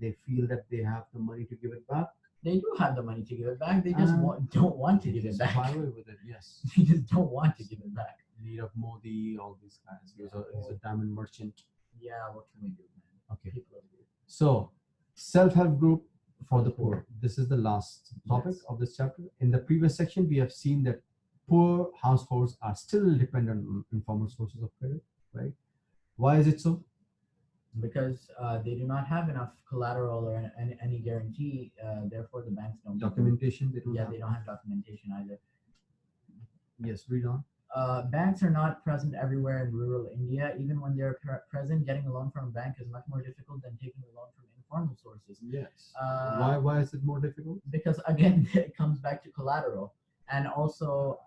they feel that they have the money to give it back. they do have the money to give it back. They just don't want to give it Just back. fly away with it. Yes. They just don't want to give it back. Neerav Modi, all these guys. He's a diamond merchant. Yeah, what can we do, man? Okay. People are weird. So, self-help group for the poor. This is the last topic of this chapter. In the previous section, we have seen that poor households are still dependent on informal sources of credit, right? Why is it so? Because they do not have enough collateral or any guarantee. Therefore, the banks don't. Documentation, they don't Yeah, have. they don't have documentation either. Yes, read on. Banks are not present everywhere in rural India. Even when they're present, getting a loan from a bank is much more difficult than taking a loan from informal sources. Yes. Why is it more difficult? Because again, it comes back to collateral, and also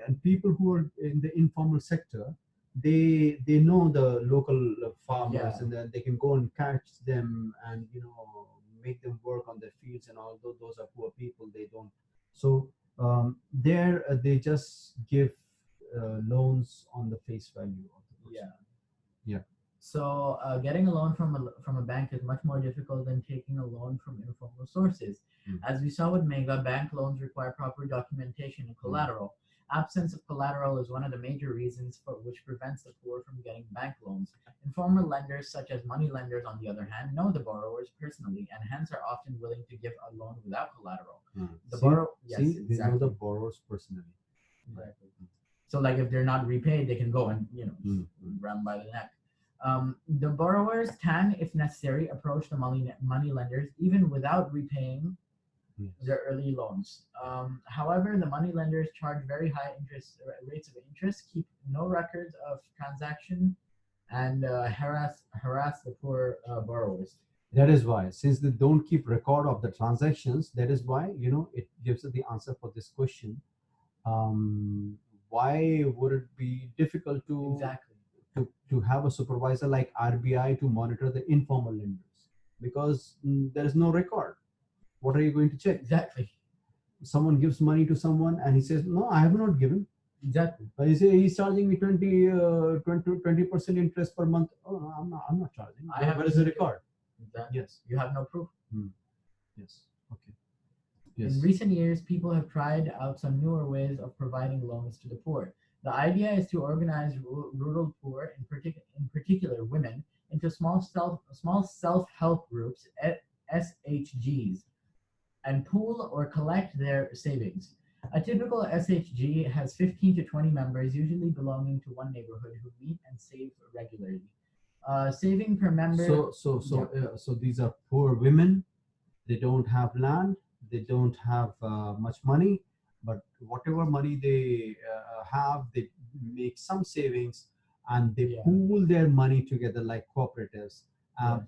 and people who are in the informal sector, they know the local farmers, and then they can go and catch them and make them work on their fields, and although those are poor people, they don't. So there they just give loans on the face value of the person. Yeah. So getting a loan from a bank is much more difficult than taking a loan from informal sources. As we saw with Mega, bank loans require proper documentation and collateral. Absence of collateral is one of the major reasons for which prevents the poor from getting bank loans. Informal lenders, such as money lenders, on the other hand, know the borrowers personally and hence are often willing to give a loan without collateral. They know the borrowers personally. Exactly. So, like, if they're not repaid, they can go and grab them by the neck. The borrowers can, if necessary, approach the money lenders even without repaying their early loans. However, the money lenders charge very high rates of interest, keep no records of transaction, and harass the poor borrowers. That is why, since they don't keep record of the transactions, that is why it gives us the answer for this question. Why would it be difficult to have a supervisor like RBI to monitor the informal lenders? Because there is no record. What are you going to check? Exactly. Someone gives money to someone and he says, no, I have not given. Exactly. He's charging me 20% interest per month. Oh, no, I'm not charging. Where is the record? Exactly. Yes. You have no proof. Yes. Okay. Yes. In recent years, people have tried out some newer ways of providing loans to the poor. The idea is to organize rural poor, in particular women, into small self-help groups, SHGs, and pool or collect their savings. A typical SHG has 15 to 20 members, usually belonging to one neighborhood, who meet and save regularly. Saving per member. So these are poor women. They don't have land. They don't have much money, but whatever money they have, they make some savings and they pool their money together like cooperatives.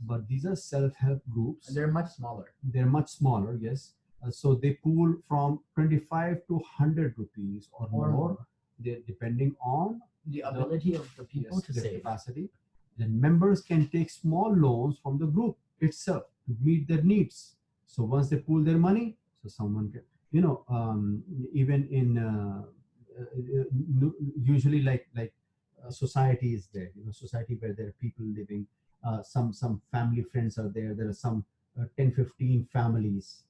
But these are self-help groups. They're much smaller. They're much smaller, yes. So they pool from 25 to 100 rupees or more. They're depending on the ability of the people to save. Capacity. Then members can take small loans from the group itself to meet their needs. So once they pool their money, so someone can, even in usually like society is there, society where there are people living, some family friends are there. There are some 10-15 families.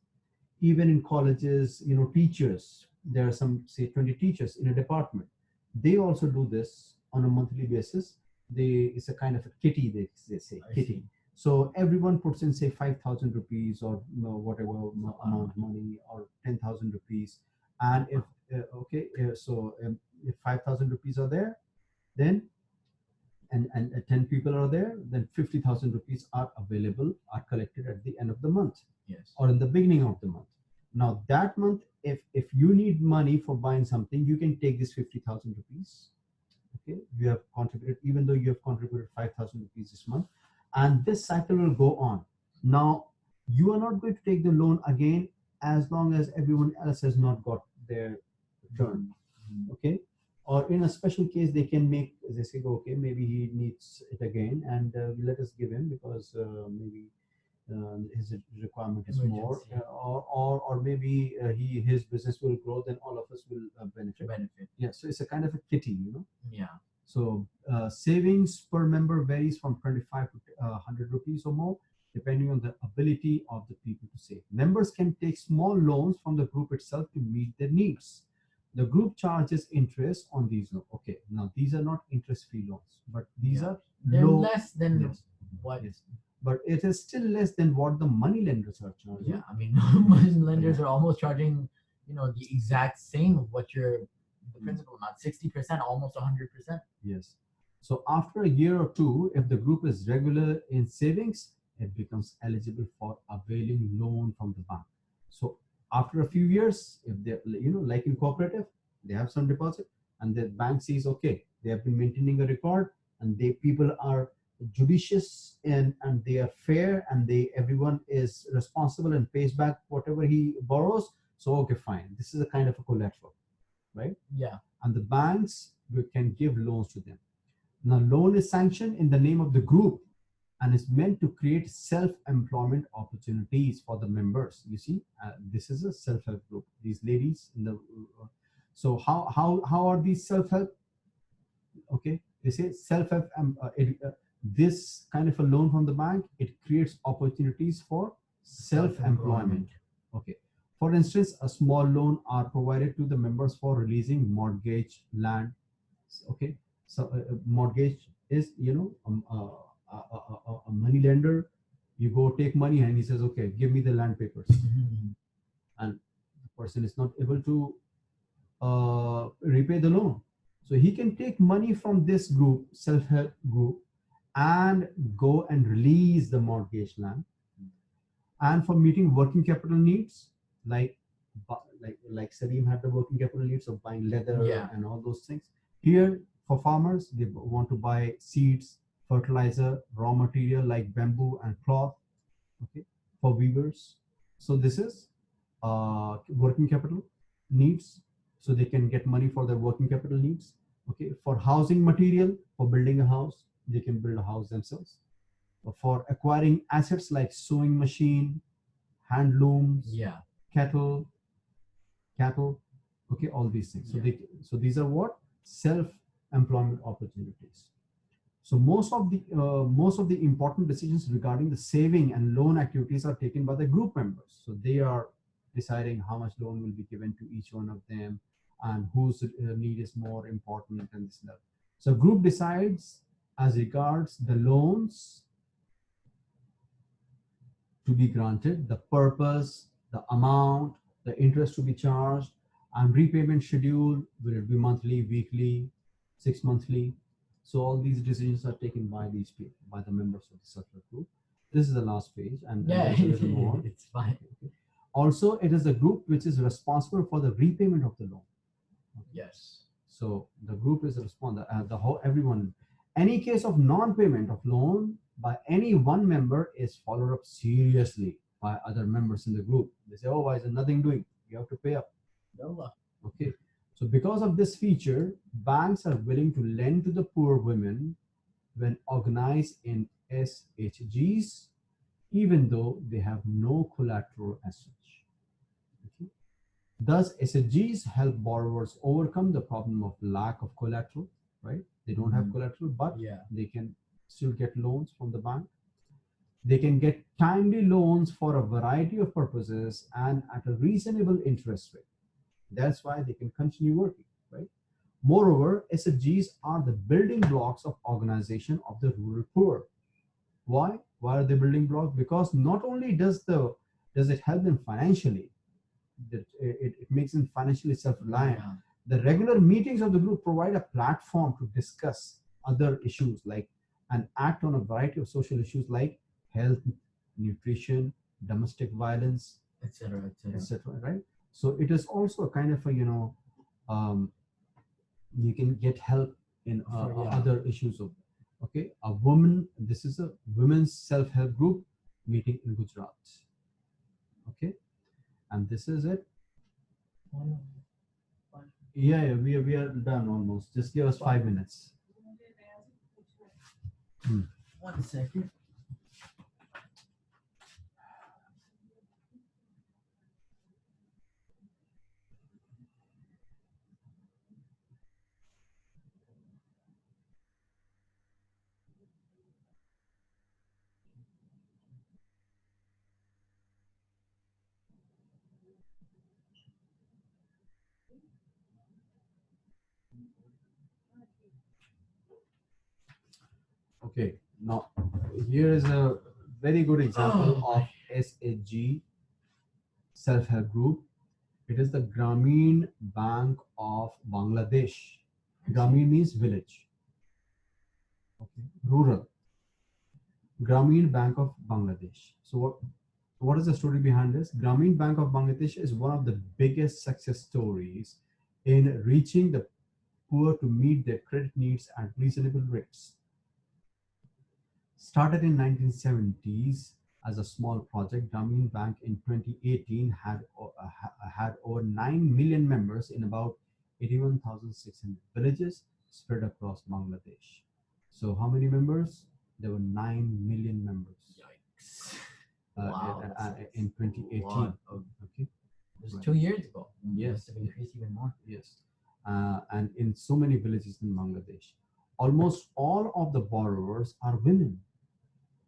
Even in colleges, teachers, there are some, say, 20 teachers in a department. They also do this on a monthly basis. It's a kind of a kitty, they say, kitty. So everyone puts in, say, 5,000 rupees or whatever amount of money, or 10,000 rupees. And if 5,000 rupees are there, then and 10 people are there, then 50,000 rupees are available, are collected at the end of the month. Yes. Or in the beginning of the month. Now that month, if you need money for buying something, you can take this 50,000 rupees. Okay, you have contributed, even though you have contributed 5,000 rupees this month, and this cycle will go on. Now you are not going to take the loan again as long as everyone else has not got their turn. Okay, or in a special case, they can make, they say, okay, maybe he needs it again, and let us give him, because maybe his requirement is more, or maybe his business will grow, then all of us will benefit. Yeah, so it's a kind of a kitty, you know. Yeah. So savings per member varies from 25 to 100 rupees or more, depending on the ability of the people to save. Members can take small loans from the group itself to meet their needs. The group charges interest on these loans. Okay, now these are not interest-free loans, but these are low, less than what? Yes. But it is still less than what the money lenders are charging. Yeah, I mean, money lenders are almost charging, you know, the exact same of what your the principal amount, 60%, almost 100%. Yes. So after a year or two, if the group is regular in savings, it becomes eligible for availing loan from the bank. So after a few years, if they, you know, like in cooperative, they have some deposit, and the bank sees, okay, they have been maintaining a record, and people are judicious and they are fair, and everyone is responsible and pays back whatever he borrows. So okay, fine, this is a kind of a collateral, right? Yeah. And the banks can give loans to them. Now loan is sanctioned in the name of the group and is meant to create self-employment opportunities for the members. You see, this is a self-help group, these ladies in the so how are these self-help? Okay, they say self-help. This kind of a loan from the bank, it creates opportunities for self-employment. Okay, for instance, a small loan are provided to the members for releasing mortgage land. Okay, so mortgage is, you know, a money lender. You go take money and he says, okay, give me the land papers. And the person is not able to repay the loan, so he can take money from this group, self-help group, and go and release the mortgage land. And for meeting working capital needs, like Salim had the working capital needs of buying leather and all those things. Here for farmers, they want to buy seeds, fertilizer, raw material like bamboo and cloth. Okay, for weavers. So this is working capital needs, so they can get money for their working capital needs. Okay, for housing material, for building a house, they can build a house themselves. For acquiring assets like sewing machine, hand looms, cattle, okay, all these things. So so these are what self-employment opportunities. So most of the important decisions regarding the saving and loan activities are taken by the group members. So they are deciding how much loan will be given to each one of them, and whose need is more important, and this and that. So group decides as regards the loans to be granted, the purpose, the amount, the interest to be charged, and repayment schedule. Will it be monthly, weekly, 6 monthly? So all these decisions are taken by these people, by the members of the self-help group. This is the last page, and there's a little more. It's fine. Okay. Also, it is the group which is responsible for the repayment of the loan. Okay. Yes. So the group is responsible. Everyone. Any case of non-payment of loan by any one member is followed up seriously by other members in the group. They say, "Oh, why is there nothing doing? You have to pay up." Okay. So because of this feature, banks are willing to lend to the poor women when organized in SHGs, even though they have no collateral as such. Okay. Thus, SHGs help borrowers overcome the problem of lack of collateral, right? They don't have collateral, but they can still get loans from the bank. They can get timely loans for a variety of purposes and at a reasonable interest rate. That's why they can continue working, right? Moreover, SHGs are the building blocks of organization of the rural poor. Why? Why are they building blocks? Because not only does it help them financially, it makes them financially self-reliant. The regular meetings of the group provide a platform to discuss other issues, like and act on a variety of social issues like health, nutrition, domestic violence, etc., etc. etc. Right? So it is also a kind of a um, you can get help in other issues of. Okay, a woman. This is a women's self-help group meeting in Gujarat. Okay, and this is it. Yeah, we are done almost. Just give us 5 minutes. 1 second. Okay, now here is a very good example of SHG, self-help group. It is the Grameen Bank of Bangladesh. Grameen means village. Okay, rural. Grameen Bank of Bangladesh. So what is the story behind this? Grameen Bank of Bangladesh is one of the biggest success stories in reaching the poor to meet their credit needs at reasonable rates. Started in 1970s as a small project, Grameen Bank in 2018 had over 9 million members in about 81,600 villages spread across Bangladesh. So how many members? There were 9 million members. Yikes. Wow, in 2018. Okay. It was 2 years ago. Yes. Must have increased even more. Yes. And in so many villages in Bangladesh. Almost all of the borrowers are women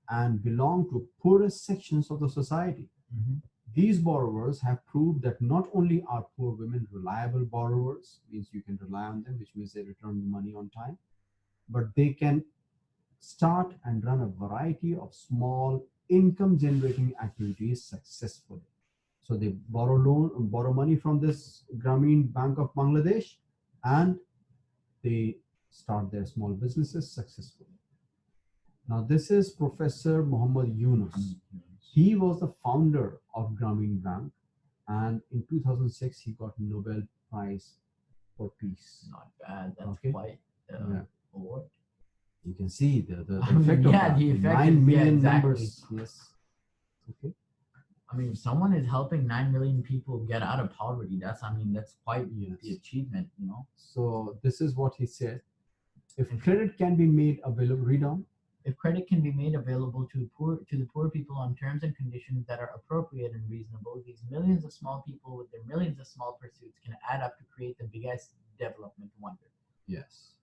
and belong to poorest sections of the society. Mm-hmm. These borrowers have proved that not only are poor women reliable borrowers, means you can rely on them, which means they return the money on time, but they can start and run a variety of small income generating activities successfully. So they borrow money from this Grameen Bank of Bangladesh, and they start their small businesses successfully. Now this is Professor Muhammad Yunus. He was the founder of Grameen Bank, and in 2006 he got Nobel Prize for Peace. Not bad. That's Okay. quite award. You can see the effect of that. The effect 9 million exactly. members. Yes. Okay. I mean, if someone is helping 9 million people get out of poverty, that's quite the achievement, you know. So this is what he said. If credit can be made available, read on. If credit can be made available to the poor people on terms and conditions that are appropriate and reasonable, these millions of small people with their millions of small pursuits can add up to create the biggest development wonder. Yes.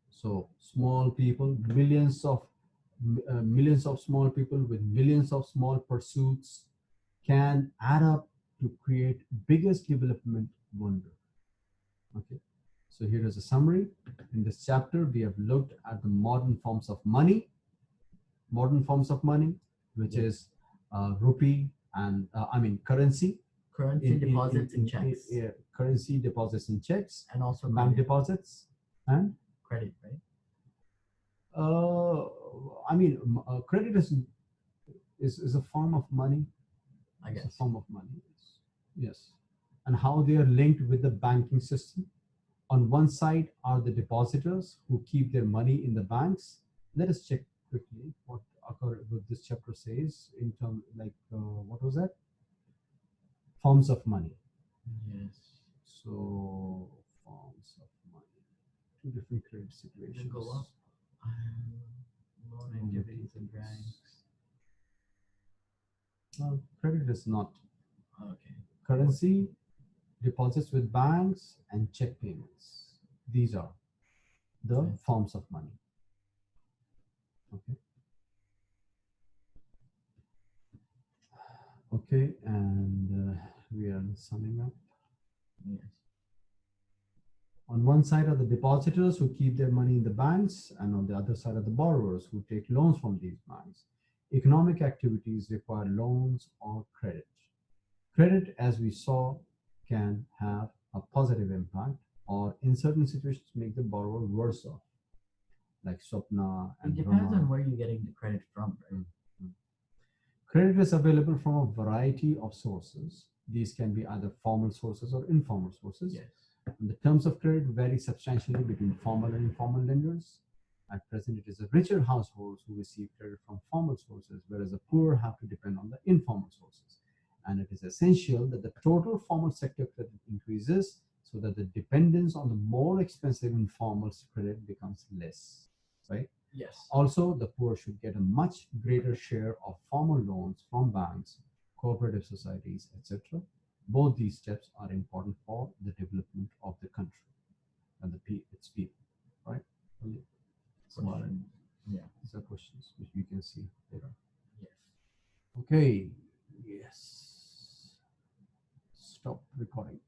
So small people, millions of small people with millions of small pursuits can add up to create biggest development wonder. Okay. So here is a summary. In this chapter, we have looked at the modern forms of money, which is rupee and currency. Currency deposits and checks. Currency deposits and checks. And also bank deposits and credit, right? Credit is a form of money. I guess. It's a form of money. Yes. And how they are linked with the banking system. On one side are the depositors who keep their money in the banks. Let us check quickly what this chapter says in terms what was that? Forms of money. Yes. So forms of money. Two different credit situations. Go up. Loan activities and banks. Well, credit is not. Okay. Currency, deposits with banks, and check payments. These are the forms of money. Okay. Okay, and we are summing up. Yes. On one side are the depositors who keep their money in the banks, and on the other side are the borrowers who take loans from these banks. Economic activities require loans or credit. Credit, as we saw, can have a positive impact, or in certain situations make the borrower worse off. like Swapna It and depends Brahma. on where you're getting the credit from, right? Credit is available from a variety of sources. These can be either formal sources or informal sources. Yes. And the terms of credit vary substantially between formal and informal lenders. At present, it is the richer households who receive credit from formal sources, whereas the poor have to depend on the informal sources. And it is essential that the total formal sector credit increases so that the dependence on the more expensive informal credit becomes less, right? Yes. Also, the poor should get a much greater share of formal loans from banks, cooperative societies, etc. Both these steps are important for the development of the country and its people, right? Question. Yeah. These are questions which we can see later. Yes. Okay. Yes. Stop recording.